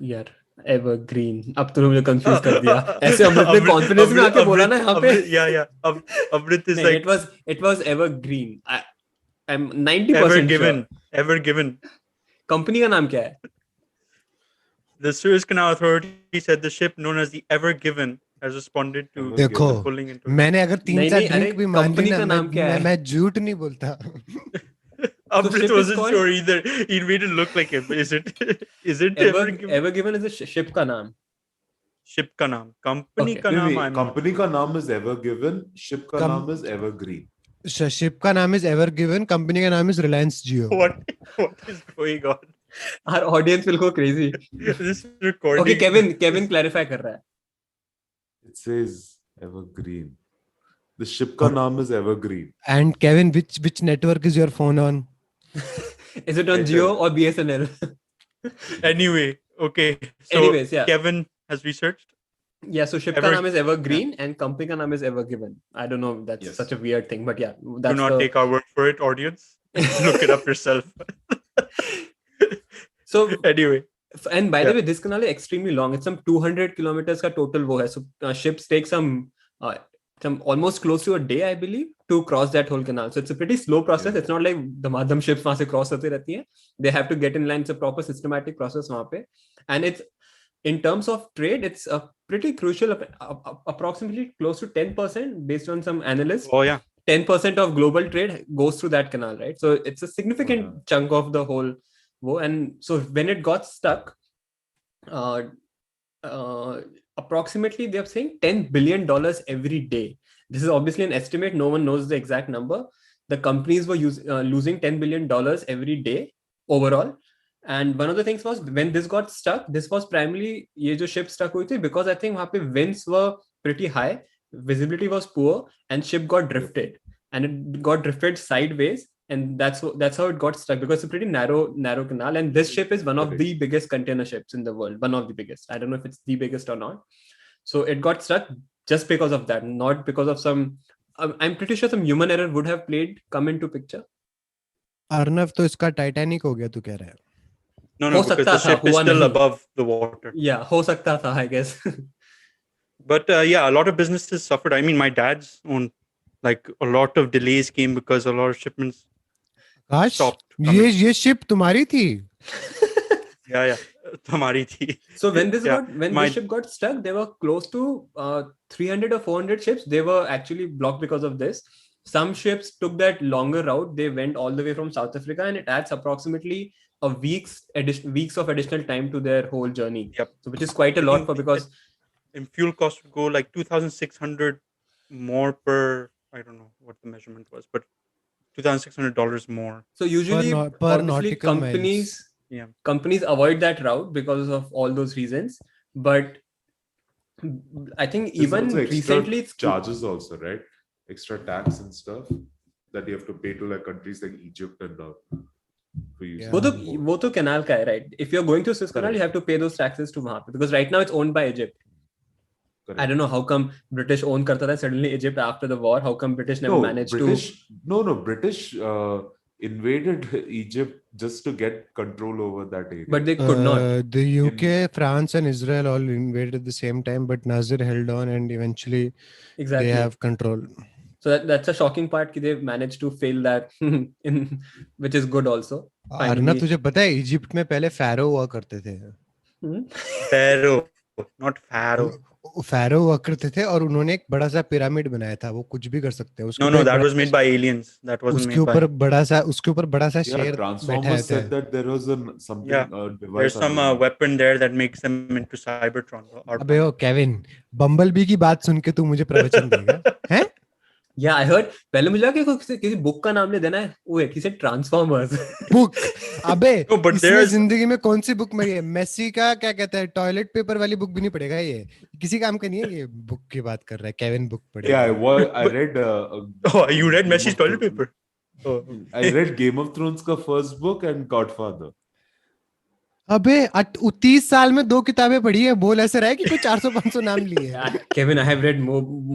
यार Evergreen. अब तो मुझे कंफ्यूज कर दिया. ऐसे अमृत ने कॉन्फिडेंस में आके बोला ना यहाँ पे. yeah. Amrit is नहीं, like it was Evergreen. I'm 90% sure. ever given. Company का नाम क्या है? The Suez Canal Authority said the ship known as the Ever Given has responded to Ever देखो, Given. pulling into. मैंने अगर नहीं, 3-4 नहीं, अरे, ड्रिंक भी मान ली कंपनी ना, का नाम क्या है? मैं झूठ नहीं बोलता. Amrit ship is wasn't called- sure either. He made it look like it. Is it? Is it Ever Given? Evergiven is a ship का नाम. Ship का नाम. Company Okay. का नाम. I'm not- कंपनी का नाम is Ever Given, ship का Com- नाम is Evergreen. शिप का नाम इज एवर गिवन, कंपनी का नाम is Reliance Jio. What is going on? Our audience will go crazy. This recording. Okay, Kevin clarify कर रहा है. It says Evergreen. The ship का नाम is Evergreen. And Kevin, which network is your phone on? Is it on Jio or BSNL? Anyway, okay. So Anyways, yeah. Kevin has researched. Yeah, so ship का Ever- नाम is Evergreen and company का नाम is Evergiven. I don't know, that's Yes. such a weird thing, but yeah, Do that's not take our word for it, audience. Look it up yourself. So, Anyway, and by the Yeah. way, this canal is extremely long. It's some 200 kilometers का total वो है. So ships take some almost close to a day, I believe, to cross that whole canal. So it's a pretty slow process. Yeah. It's not like the Madham ships वहाँ से cross होती रहती हैं. They have to get in line. It's a proper systematic process वहाँ पे. And it's, in terms of trade, it's a pretty crucial, approximately close to 10% based on some analysts. oh yeah. 10% of global trade goes through that canal, right? So it's a significant Uh-huh. chunk of the whole. And so when it got stuck, approximately they're saying $10 billion every day. This is obviously an estimate. No one knows the exact number. The companies were losing $10 billion every day overall. And one of the things was, when this got stuck, this was primarily ये जो ship stuck हुई थी, because I think वहाँ पे winds were pretty high, visibility was poor, and ship got drifted, and it got drifted sideways, and that's how it got stuck, because it's a pretty narrow canal. And this ship is one of the biggest container ships in the world, one of the biggest. I don't know if it's the biggest or not. So it got stuck just because of that, not because of some. I'm pretty sure some human error would have come into picture. Arnav, तो इसका Titanic हो गया तू कह रहा है? No, हो because सकता the था, ship is हुआ still नहीं. above the water. Yeah, हो सकता था, I guess. But yeah, a lot of businesses suffered. I mean, my dad's own, like a lot of delays came because a lot of shipments काश stopped coming. ये ship तुम्हारी थी. Yeah, हमारी थी. So when this Yeah, this ship got stuck, there were close to 300 or 400 ships. They were actually blocked because of this. Some ships took that longer route. They went all the way from South Africa, and it adds approximately a weeks of additional time to their whole journey. Yep. So which is quite a lot for, because in fuel cost would go like 2,600 more per. I don't know what the measurement was, but $2,600 more. so usually per obviously nautical companies miles. Yeah. companies avoid that route because of all those reasons. But I think There's even also extra recently it's charges also, right? Extra tax and stuff that you have to pay to like countries like Egypt and all. For using Yeah. वो तो the boat. वो तो canal का है, right? If you're going through Suez Canal, you have to pay those taxes to वहाँ पे, because right now it's owned by Egypt. I Correct. don't know how come British own करता था suddenly Egypt after the war. How come British never managed British invaded Egypt just to get control over that area. but they could not. The UK, France, and Israel all invaded at the same time, but Nasir held on, and eventually Exactly. they have control. So that's a shocking part कि they've managed to fail that in, which is good also. Arnab तुझे पता है Egypt में पहले pharaoh हुआ करते थे. Pharaoh, not Pharaoh. Pharaoh हुआ करते थे और उन्होंने एक बड़ा सा पिरामिड बनाया था. वो कुछ भी कर सकते हैं. उसके No, ऊपर एक that बड़ा was made by aliens. That wasn't उसके made by. ऊपर बड़ा सा Yeah, शेर बैठा Transformers रहता है. said that there was something Yeah, device. There's some weapon there that makes them into Cybertron. Or अबे ओ केविन, बम्बलबी की बात सुन के तू मुझे प्रवचन देगा? हैं? Yeah, I heard. पहले मुझे लगा कि किसी बुक का नाम ले देना है. वो he said Transformers. बुक. अबे No, but इसने there's- जिंदगी में कौन सी बुक पढ़ी है? मेसी का क्या कहता है, टॉयलेट पेपर वाली बुक भी नहीं पढ़ेगा ये. किसी काम का नहीं है ये. बुक की बात कर रहा है. केविन बुक पढ़ेगा. Yeah, I read. Oh, you read Messi's toilet paper? Oh. I read Game of Thrones का first book and Godfather. अबे 30 साल में 2 किताबें पढ़ी है. बोल ऐसे रहा है कि कोई 400-500 नाम लिए है. Kevin, I have read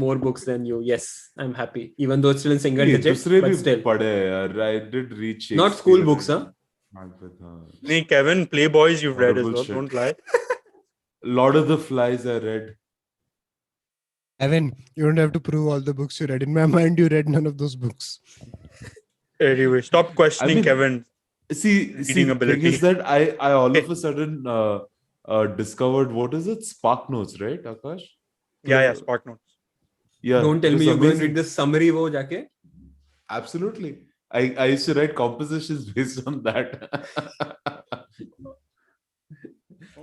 more books than you. Yes, I'm happy. Even though it's still in single ये digits, दूसरे but भी still. पढ़े हैं यार. I did read Shakespeare. Not school books, huh? Macbeth, हाँ. Nee, Kevin, Playboys you've read as Horrible well. shit. Don't lie. Lord of the Flies I read. Evan, you don't have to prove all the books you read. In my mind, you read none of those books. Anyway, stop questioning I mean- Kevin. See, the thing ability. is that I all of a sudden discovered, what is it? Spark Notes, right, Akash? Yeah, Spark Notes. Yeah. Don't tell it me was you're going to amazing. read this summary wo jaake. Absolutely. I used to write compositions based on that.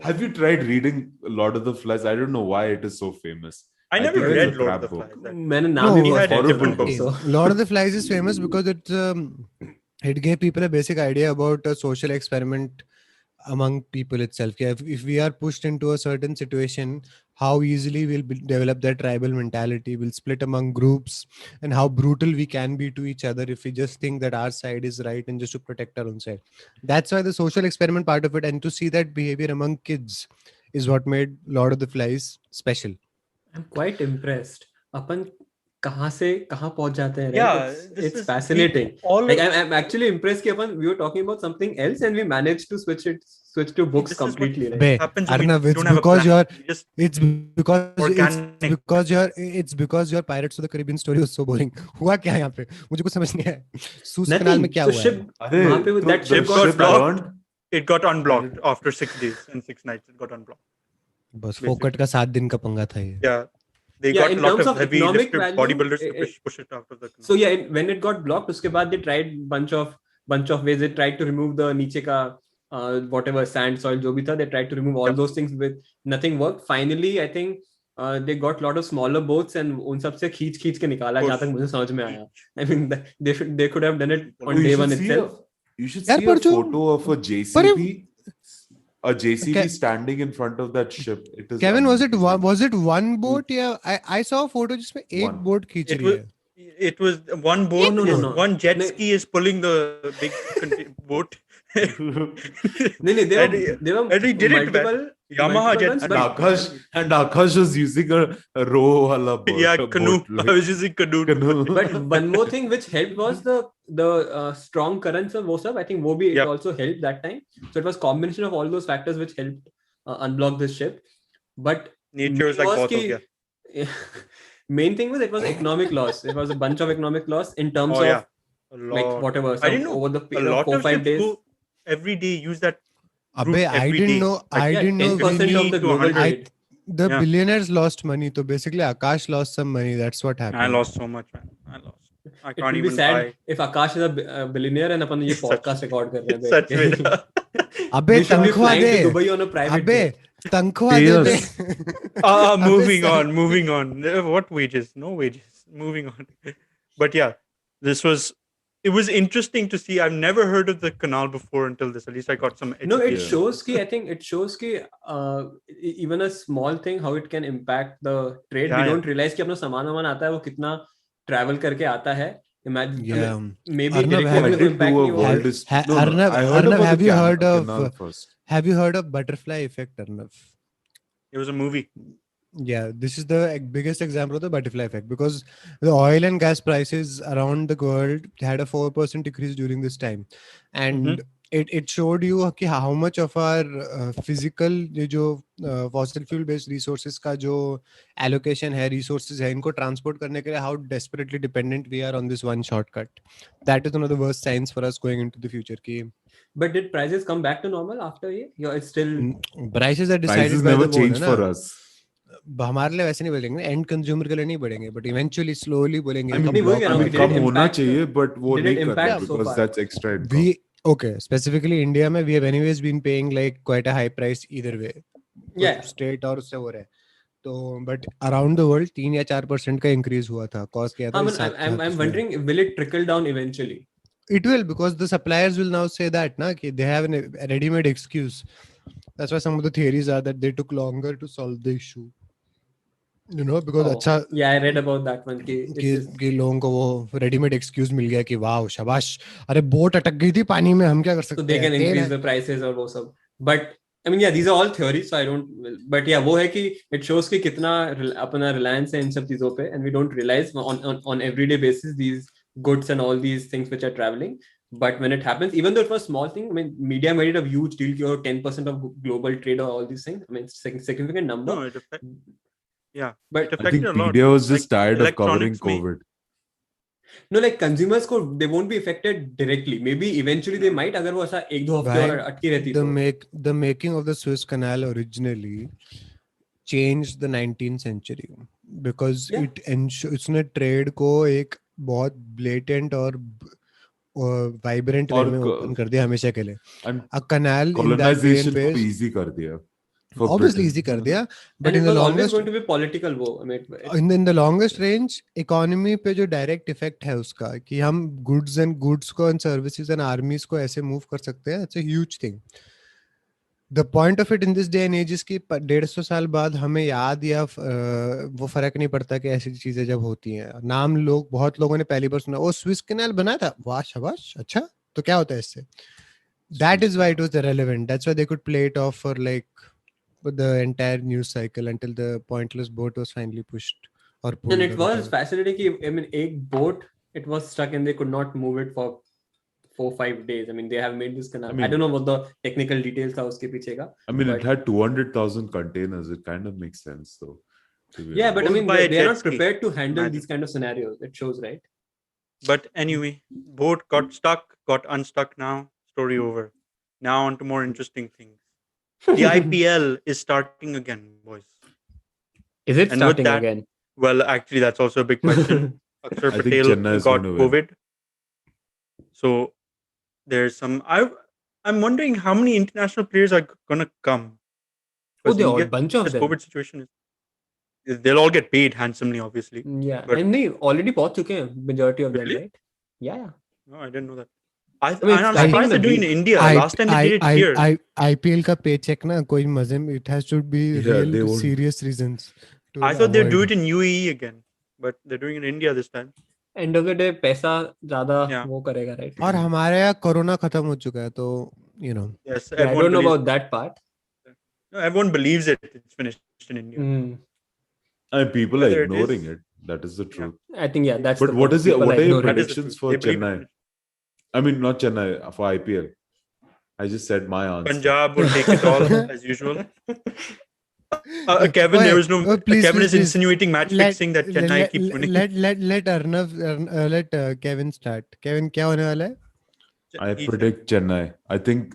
Have you tried reading Lord of the Flies? I don't know why it is so famous. I never think it's read a Lord crap of the book. Flies. मैंने नाम No, he he बहुत had a horrible different book, book. so. Lord of the Flies is famous because it gave people a basic idea about a social experiment among people itself. If we are pushed into a certain situation, how easily we'll develop that tribal mentality, we'll split among groups, and how brutal we can be to each other if we just think that our side is right and just to protect our own side. That's why the social experiment part of it, and to see that behavior among kids, is what made Lord of the Flies special. I'm quite impressed. अपन कहाँ से कहाँ पहुंच जाते हैं, right? Yeah, It's fascinating. Like I'm actually impressed कि अपन we were talking about something else and we managed to switch to books This is what completely, right? Be, happens when we Arnav, don't have a plan. We just it's because your Pirates of the Caribbean story was so boring. हुआ क्या यहाँ पे? मुझे कुछ समझ नहीं आया. सूस कनाल में क्या So हुआ है? ship अरे, वहाँ पे तो that the ship got ship stuck. burned. it got unblocked after 6 days and 6 nights. It got unblocked. बस फोकट का 7 दिन का पंगा था ये. Yeah, they Yeah, got in a lot terms of of heavy economic lifted value, bodybuilders to push it out of the canal. So yeah, when it got blocked, उसके बाद they tried bunch of ways. They tried to remove the नीचे का whatever sand, soil जो भी था. They tried to remove all those things, with nothing worked. Finally, I think they got a lot of smaller boats and उन सब से खींच के निकाला, जहाँ तक मुझे समझ में आया. I mean, they could have done it on day one itself. You should यार see पर a जो- photo of a JCB. A JCB standing in front of that ship. It is Kevin, was it amazing. one boat? Yeah, I saw a photo जिसमें एक One. Boat खींच It रही was- है. It was one boat. No. One jet No. ski is pulling the big boat. नहीं, they were and he did it, man. multiple Yamaha multiple jet ones, ski. but- Akash was using a row wala boat. Yeah, canoe. boat, like I was using canoe. canoe. But one more thing which helped was the strong currents of WhatsApp. I think it Yep. also helped that time. So it was combination of all those factors which helped unblock this ship. But Nature was like was बहुत हो कि गया. Main thing was it was economic loss. It was a bunch of economic loss in terms Oh of yeah, a like lot. whatever I didn't know over the a lot 4 of 5 ships days. go every day. Use that Abe, route I every didn't day. know. Like I Yeah, didn't know. 10% of 50 the to global 100. trade. The Yeah. billionaires lost money. So basically, Akash lost some money. That's what I happened. lost so much, man. I lost. I It can't will be even sad buy. if Akash is a billionaire and अपन ये Such- podcast record कर रहे हैं Such बैठ में. के. अबे We should be तनख्वाह flying they. to Dubai on a private अबे jet. तनख्वाह Pay दे us. दे. Moving अबे on, moving on. What wages? No wages. Moving on. But yeah, it was interesting to see. I've never heard of the canal before until this. At least I got some No, it education. shows ki I think it shows ki even a small thing how it can impact the trade. Yeah, We yeah. don't realize कि अपना सामान आता है वो कितना travel करके आता है. Imagine, I Yeah. mean, maybe Arnab, directly have I उसको you- did impact do a नहीं होगा. world history. No, no, Arnab, I heard Arnab, about have the you heard of canal first. have you heard of butterfly effect, Arnab? It was a movie. Yeah, this is the biggest example of the butterfly effect because the oil and gas prices around the world had a 4% decrease during this time, and it showed you कि how much of our physical ये जो fossil fuel based resources का जो allocation है resources है इनको transport करने के लिए how desperately dependent we are on this one shortcut. That is one of the worst signs for us going into the future. कि But did prices come back to normal after ये? Yeah, it's still. prices are decided Prices by never the board, change है ना? for us. हमारे लिए वैसे नहीं बोलेंगे and consumer के लिए नहीं बढ़ेंगे बट इवेंचुअली स्लोली बोलेंगे I mean, नहीं, वही कह रहा हूँ कि कम did it होना impact- चाहिए but वो did it नहीं कर रहे impact so because far? that's extra income. we okay specifically India में we have anyways been paying like quite a high price either way Yeah. State और उससे हो रहा है तो बट अराउंड द वर्ल्ड 3 या 4% का इंक्रीज हुआ था कॉस्ट किया था हाँ, इस साथ के I'm साथ उसमें। wondering will it trickle down eventually? It will because the suppliers will now say that na कि they have a ready-made excuse. That's why some of the theories are that they took longer to solve the issue. You know because Oh, अच्छा yeah, I read about that one कि it's just- कि लोगों को वो readymade excuse मिल गया कि वाह शाबाश अरे बोट अटक गई थी पानी में हम क्या कर so सकते they हैं can तेल increase है। the prices और वो सब. But I mean, yeah, these are all theories, so I don't. But yeah, वो है कि it shows कि कितना अपना reliance है इन सब चीजों पे, and we don't realize on everyday basis these goods and all these things which are traveling. But when it happens, even though it was a small thing, I mean, media made it a huge deal. Or 10% of global trade or all these things. I mean, it's a significant number. No, it affected. Yeah, But it I affected think a lot. media was just Like, tired of covering electronics में- COVID. no, like consumers को they won't be affected directly. Maybe eventually they might. अगर वो ऐसा एक दो हफ्ते भाई, और अटकी रहती the तो. the making of the Suez Canal originally changed the 19th century because Yeah. उसने ट्रेड को एक बहुत blatant और वाइब्रेंट वे और में ओपन कर दिया हमेशा के लिए And a canal in that colonization grain को base easy कर दिया. For obviously Britain. easy कर दिया but And in it the was always longest going to be political वो. I mean, in the longest range economy पे जो direct effect है उसका कि हम goods को and services and armies को ऐसे move कर सकते हैं it's a huge thing the point of it in this day and age is कि 150 साल बाद हमें याद या वो फर्क नहीं पड़ता कि ऐसी चीजें जब होती हैं नाम बहुत लोगों ने पहली बार सुना वो स्विस कैनाल बना था वाह शाबाश अच्छा तो क्या होता है इससे that is why it was relevant that's why they could play it off for like the entire news cycle until the pointless boat was finally pushed or pulled and it or was whatever. fascinating कि I mean एक boat it was stuck and they could not move it for 4-5 days. I mean they have made this canal. I, I mean- don't know what the technical details था उसके पीछे का. I mean, But- it had 200,000 containers. It kind of makes sense, though. to be Yeah, honest. but I Goes mean by a they are jet not ski. prepared to handle Imagine. these kind of scenarios. It shows, right? But anyway, boat got stuck, got unstuck now. Story over. Now on to more interesting things. The IPL is starting again, boys. Is it And with starting that- again? Well, actually, that's also a big question. Akshar I think Patel Chennai is got going to win. COVID. So there's some. I'm wondering how many international players are gonna come. Oh, Because they you all get bunch of this them. COVID situation they'll all get paid handsomely, obviously. Yeah, But- and they already पहुंच चुके हैं majority of them, Really? right? Yeah. No, I didn't know that. I'm it's starting surprised in they're a doing it in week. India. Last time they did it here. IPL का paycheck ना कोई मजे में it has to be Yeah, they real won't- serious reasons to I thought they'd do avoid. it in UAE again, but they're doing it in India this time. End of the day पैसा ज्यादा Yeah. वो करेगा, right? और हमारे यहाँ corona खत्म हो चुका है तो you know Yes, Yeah, I everyone don't know believes, about that part. no, everyone believes it. It's finished in India. And people are Whether it ignoring is- it. That is the truth. I think yeah, that's. But the what point. is your People what are your ignore it. That is the predictions truth. for They believe Chennai? it. I mean, not Chennai for IPL. I just said my answer. Punjab will take it all as usual. Kevin, there was no. Please, Kevin please, is please. insinuating match fixing that Chennai keeps winning. Let Arnav let Kevin start. Kevin, क्या होने वाला है? I predict Chennai. I think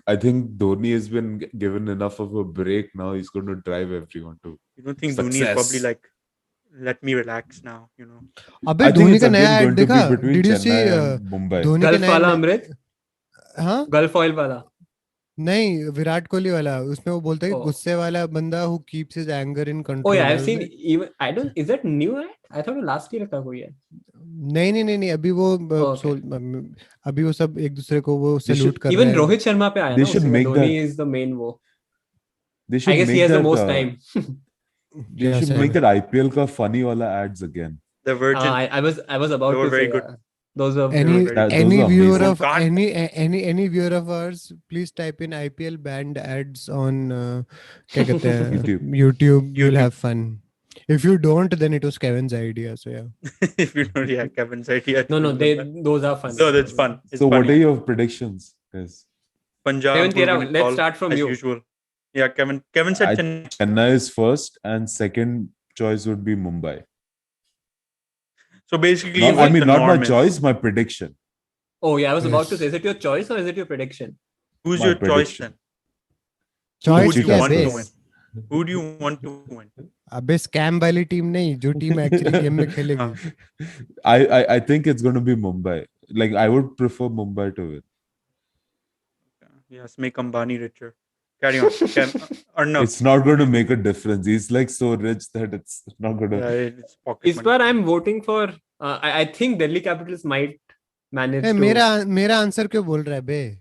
Dhoni has been given enough of a break now. He's going to drive everyone to You don't think Dhoni is probably success. like, let me relax now, you know? अबे I think Dhoni it's का नया again ad going to देखा? be between Did you see Chennai and Mumbai. Dhoni के gulf वाला नया अमृत, हाँ gulf oil वाला. नहीं विराट कोहली वाला उसमें वो बोलता है कि Oh. गुस्से वाला बंदा who keeps his anger in Oh control. yeah, I I've was seen like, even. I don't. Is that new? I thought last year का कोई है. नहीं अभी वो Okay. अभी वो सब एक दूसरे को वो They सैल्यूट should- कर रहे Even हैं. रोहित शर्मा पे आया They ना should उसी में. make Dhoni that- is the main वो. They I should guess he make has the that. most time. They Yeah, should same. make that IPL का funny वाला ads again. The Virgin. I was about They were to very say good. those were Any very good. Those any are viewer amazing. of any viewer of ours, please type in IPL banned ads on क्या कहते हैं YouTube. YouTube. You'll YouTube. have fun. If you don't, then it was Kevin's idea. So yeah. If you don't, yeah, Kevin's idea. no. Those are fun. No, that's fun. It's So fun, what yeah. are your predictions, guys? Punjab. Kevin, will तेरा, win it let's all, start from as you. usual. Yeah, Kevin said I- Chennai. Chennai is first, and second choice would be Mumbai. So basically, Not, I what mean, the not my norm is. choice, my prediction. Oh yeah, I was about to Yes. say, is it your choice or is it your prediction? Who's My your choice prediction. then? Choice Who do you क्या want to बे? win? Who do you want to win? अबे scam वाली team नहीं जो team actually game में खेलेगी. I think it's going to be Mumbai. Like I would prefer Mumbai to win. Yes, make Ambani richer. Carry on. Arnav. It's not going to make a difference. He's like so rich that it's not going to. Yeah, it's pocket Is money. where I'm voting for. I think Delhi Capitals might manage A, to. मेरा answer क्यों बोल रहा है बे?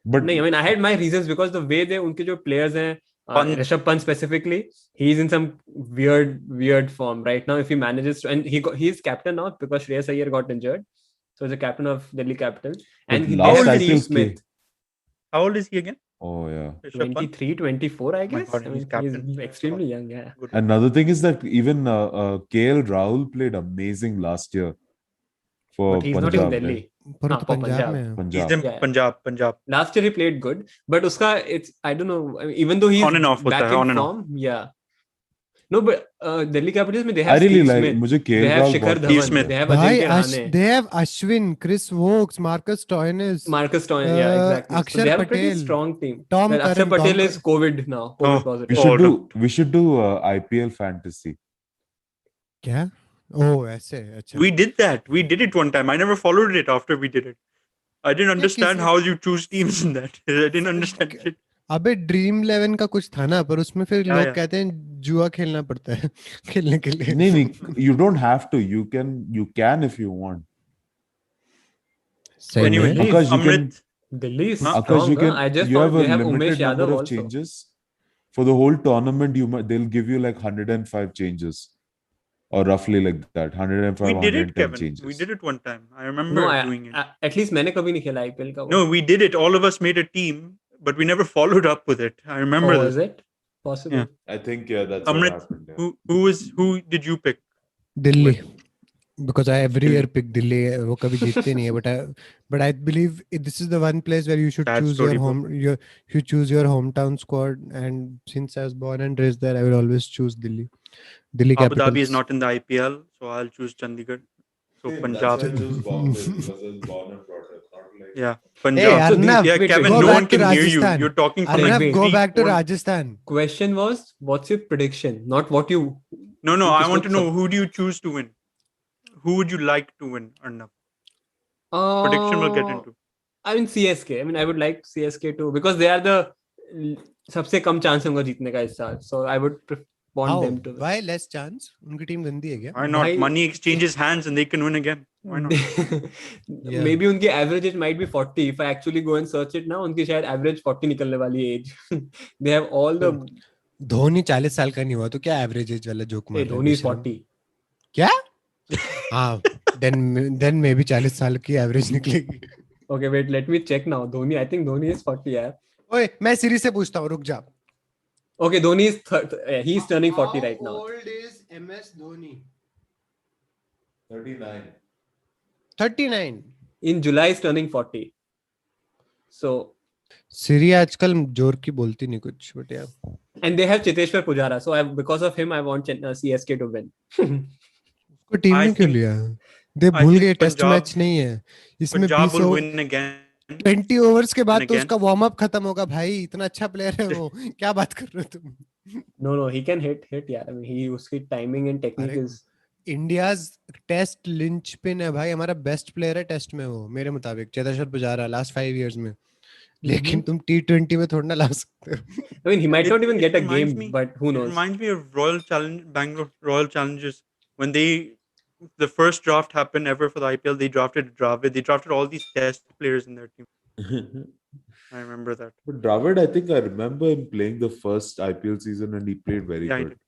But No, I mean I had my reasons because the way they उनके जो players हैं, Pant. Rishabh Pant specifically, he's in some weird form right now. If he manages to, and he's captain now because Shreyas Iyer got injured, so he's the captain of Delhi Capitals. And they last have IPL Steve के- Smith, How old is he again? oh yeah. Rishabh Pant? 23, 24, I my guess. God, I he's mean, captain. he's extremely young. Yeah. Good. Another thing is that even KL Rahul played amazing last year for But he's not Punjab. in Delhi. पर हाँ, तो for Punjab Punjab. में है. He's Punjab. in Yeah. Punjab. Last year he played good, but uska it's I don't know. I mean, even though he's On and off back होता है, on in and off. form, yeah. No, but Delhi Capitals में they I have really Steve like. Smith, मुझे they KL have Rahul Shikhar बहुत Steve Dhawan, Smith. they have भाई Ajinkya Rahane, they have Ashwin, Chris Wokes, Marcus Stoinis, Marcus Stoinis. Yeah, exactly. So Akshar they have a pretty Patel, strong team. Tom Well, Akshar Curran, Patel Tom is COVID now, COVID Oh, positive. We Oh, should no. do IPL fantasy. क्या? Oh ऐसे अच्छा. We did that. We did it one time. I never followed it after we did it. I didn't understand किसी- how you choose teams in that. I didn't understand it. अबे dream 11 का कुछ था ना पर उसमें फिर Yeah, लोग yeah. कहते हैं जुआ खेलना पड़ता है खेलने के लिए. नहीं, you don't have to. You can if you want. सही Anyway, है. Delhi is- Akash, you can. Amrit, Delhi is Huh? Akash, strong. you can. I just You have found a they have limited Umesh number Yadav of also. changes. For the whole tournament, they'll give you like 105 changes, or roughly like that. 105, we did it, 110 Kevin. changes. We did it one time. I remember No, doing it. at least मैंने कभी नहीं खेला IPL का वो. No, we did it. All of us made a team, but we never followed up with it. I remember Oh, this. is it possible? Yeah. I think that's Amrit, what happened. Yeah. who did you pick? Delhi because I every Delhi. year pick Delhi. वो कभी जीतते नहीं है but I believe this is the one place where you should Sad choose story, your bro. you choose your hometown squad, and since I was born and raised there I will always choose Delhi Abu Capitals. Dhabi is not in the IPL, so I'll choose Chandigarh. So Punjab. Yeah, Punjab. Hey, So Arnav, yeah, wait, Kevin, go no back one to can hear you. Rajasthan. You're talking from Arnav, wait. go deep back to one- Rajasthan. Question was, what's your prediction? Not what you. No, You I just want to look know who do you choose to win? Who would you like to win, Arnav? Uh, Prediction we'll get into. I mean CSK. I mean I would like CSK too because they are the सबसे कम chance होगा जीतने का इस साल. So I would want How? them to. Why less chance? उनकी team गंदी है क्या? Why not? Why- Money exchanges hands and they can win again. Why not? Yeah. Maybe उनकी average age might be 40. If I actually go and search it now, उनकी शायद average 40 निकलने वाली age. They have all the. Dhoni 40 साल का नहीं हुआ तो क्या एवरेज एज वाला जोक मार Hey, रहा है Dhoni is बेशरम? 40. क्या? हाँ, then maybe 40 साल की एवरेज निकलेगी. Okay, wait. Let me check now. Dhoni. I think Dhoni is 40. Yeah. ओए मैं सीरीज से पूछता हूँ रुक जा. Okay, Dhoni is he's turning 40 right now. How old is MS Dhoni? 39. 39. In July, he's turning 40. So सीरी आजकल जोर की बोलती नहीं कुछ बट यार And they have Chiteshwar Pujara, so because of him, I want CSK to win. उसको team I में क्यों think लिया? दे I भूल think गए टेस्ट Punjab मैच नहीं है इसमें Punjab 20 will over win again 20 overs के and बाद तो again. उसका वार्म अप खत्म होगा भाई इतना अच्छा प्लेयर है वो क्या बात कर रहे हो तुम No, he can hit. Yeah, I mean, उसकी timing and technique अरे is. इंडियाज टेस्ट लिंचपिन है भाई हमारा बेस्ट प्लेयर है टेस्ट में वो मेरे मुताबिक चेतेश्वर पुजारा लास्ट 5 इयर्स में लेकिन तुम T20 में थोड़ा ना ला सकते हो I mean, he might not even get a reminds game, me. but who It knows? reminds me of Bangalore Royal Challengers when the first draft happened ever for the IPL. They drafted Dravid. They drafted all these test players in their team. I remember that. But Dravid, I think I remember him playing the first IPL season and he played very Yeah, he good. did.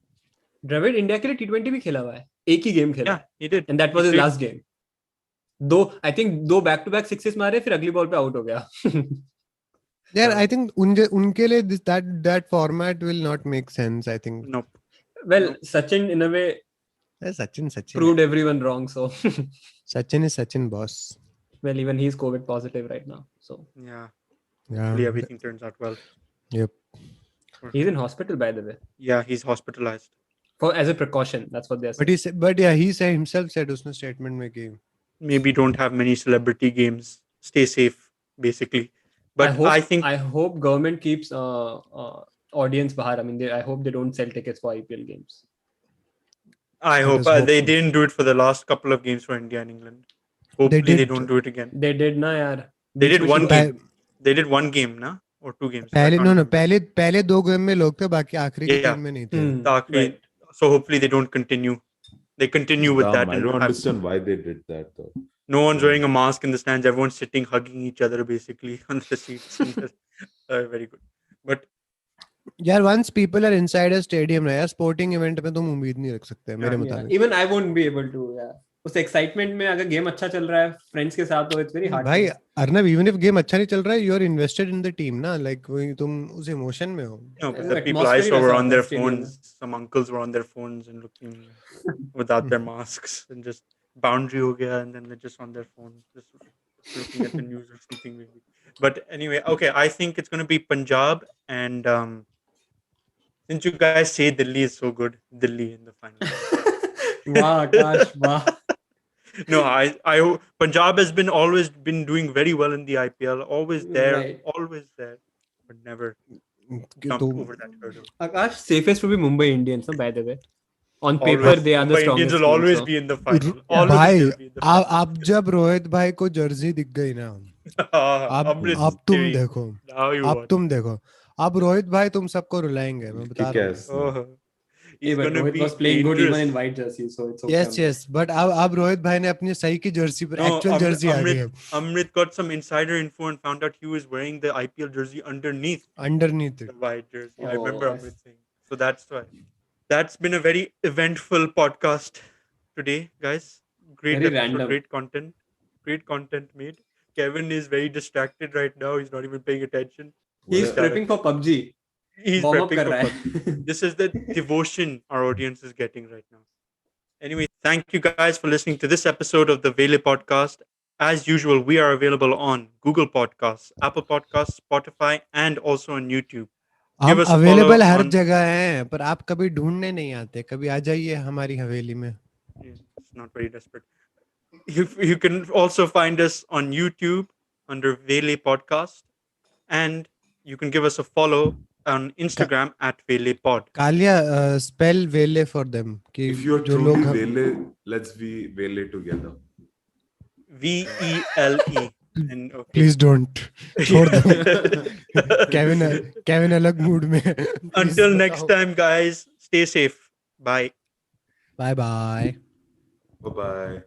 Dravid India के लिए T20 भी खेला हुआ है एक ही game खेला Yeah, he did. and that was He his played- last game. I think दो back to back sixes मारे फिर अगली बॉल पे आउट हो गया. यार आई थिंक उनके लिए that format will not make sense I think Nope. Well, Sachin in a way Sachin proved everyone wrong. So Sachin is Sachin boss well, even he's COVID positive right now. So Yeah. yeah Hopefully everything turns out well. yep he's in hospital by the way Yeah, he's hospitalized. as a precaution. That's what they're saying. but yeah he said himself said उसने statement में कि Maybe don't have many celebrity games. Stay safe, basically. But I think I hope government keeps audience bahar. I mean, I hope they don't sell tickets for IPL games. I Let hope us they hope. didn't do it for the last couple of games for India and England. Hopefully they did. don't do it again. They did na yaar. They did बीच में one शुरू- game. They did one game, na? Or two games. I पहले can't no remember. पहले 2 game में लोग थे बाकी आखिरी के Yeah. टीम में नहीं थे Hmm, The Akhri- right. So hopefully they don't continue. They continue with Dumb. that. I And don't have- understand why they did that though. no one's wearing a mask in the stands. Everyone's sitting, hugging each other, basically on the seats. Very good. But यार once people are inside a stadium ना यार sporting event में तुम उम्मीद नहीं रख सकते मेरे Yeah. Yeah. मुताबिक Even I won't be able to. Yeah. उस एक्साइटमेंट में अगर गेम अच्छा चल रहा है फ्रेंड्स के साथ तो इट्स वेरी हार्ड. भाई अर्नब even if गेम अच्छा नहीं चल रहा है you are invested in the team ना like तुम उस इमोशन में हो no, but Yeah, the people I atmosphere saw is were awesome, on their stadium, phones. Some uncles were on their phones and looking without their masks and just boundary ho gaya, and then they're just on their phone, just looking at the news or something maybe. But anyway, okay, I think it's going to be Punjab and since you guys say Delhi is so good, Delhi in the final. वाह आकाश वाह. No, I Punjab has been always been doing very well in the IPL, always there, but never jumped तो over that hurdle. Akash safest will be Mumbai Indians by the way. On Always. paper they are the Mumbai Indians strongest will team, always so. be in the final. Yeah. Always भाई they'll be in the final. अब जब रोहित भाई को Jersey दिख गई ना अब तुम देखो Now you अब watch. तुम देखो अब रोहित भाई तुम सबको रुलाएंगे मैं बता रहा हूँ Kick-ass. Oh, Yeah, he's but gonna Rohit be was playing good even dangerous. in white jersey, so it's okay. Yes but अब रोहित भाई ने अपनी सही की जर्सी पर No, एक्चुअल जर्सी आ गई है Amrit got some insider info and found out he was wearing the IPL jersey underneath underneath the white jersey. I remember Oh. Amrit saying. So that's why. That's been a very eventful podcast today, guys. Great Very episode, random. great content made. Kevin is very distracted right now. He's not even paying attention. He's Well, prepping for PUBG. He's Warm up prepping कर for रहा PUBG. है. This is the devotion our audience is getting right now. Anyway, thank you guys for listening to this episode of the Vele podcast. As usual, we are available on Google Podcasts, Apple Podcasts, Spotify, and also on YouTube. हम us a follow available her on- जगह हैं पर आप कभी ढूंढने नहीं आते कभी आ जाइए हमारी हवेली में Yeah, it's not very desperate. You can also find us on YouTube under Vele Podcast, and you can give us a follow on Instagram at Vele Pod. Kalia spell Vele for them कि If you're जो लोग truly Vele, let's be Vele together. VELE. And okay. Please don't छोड़ दो Kevin अलग mood में Until next time, guys, stay safe. Bye. Bye bye Bye bye.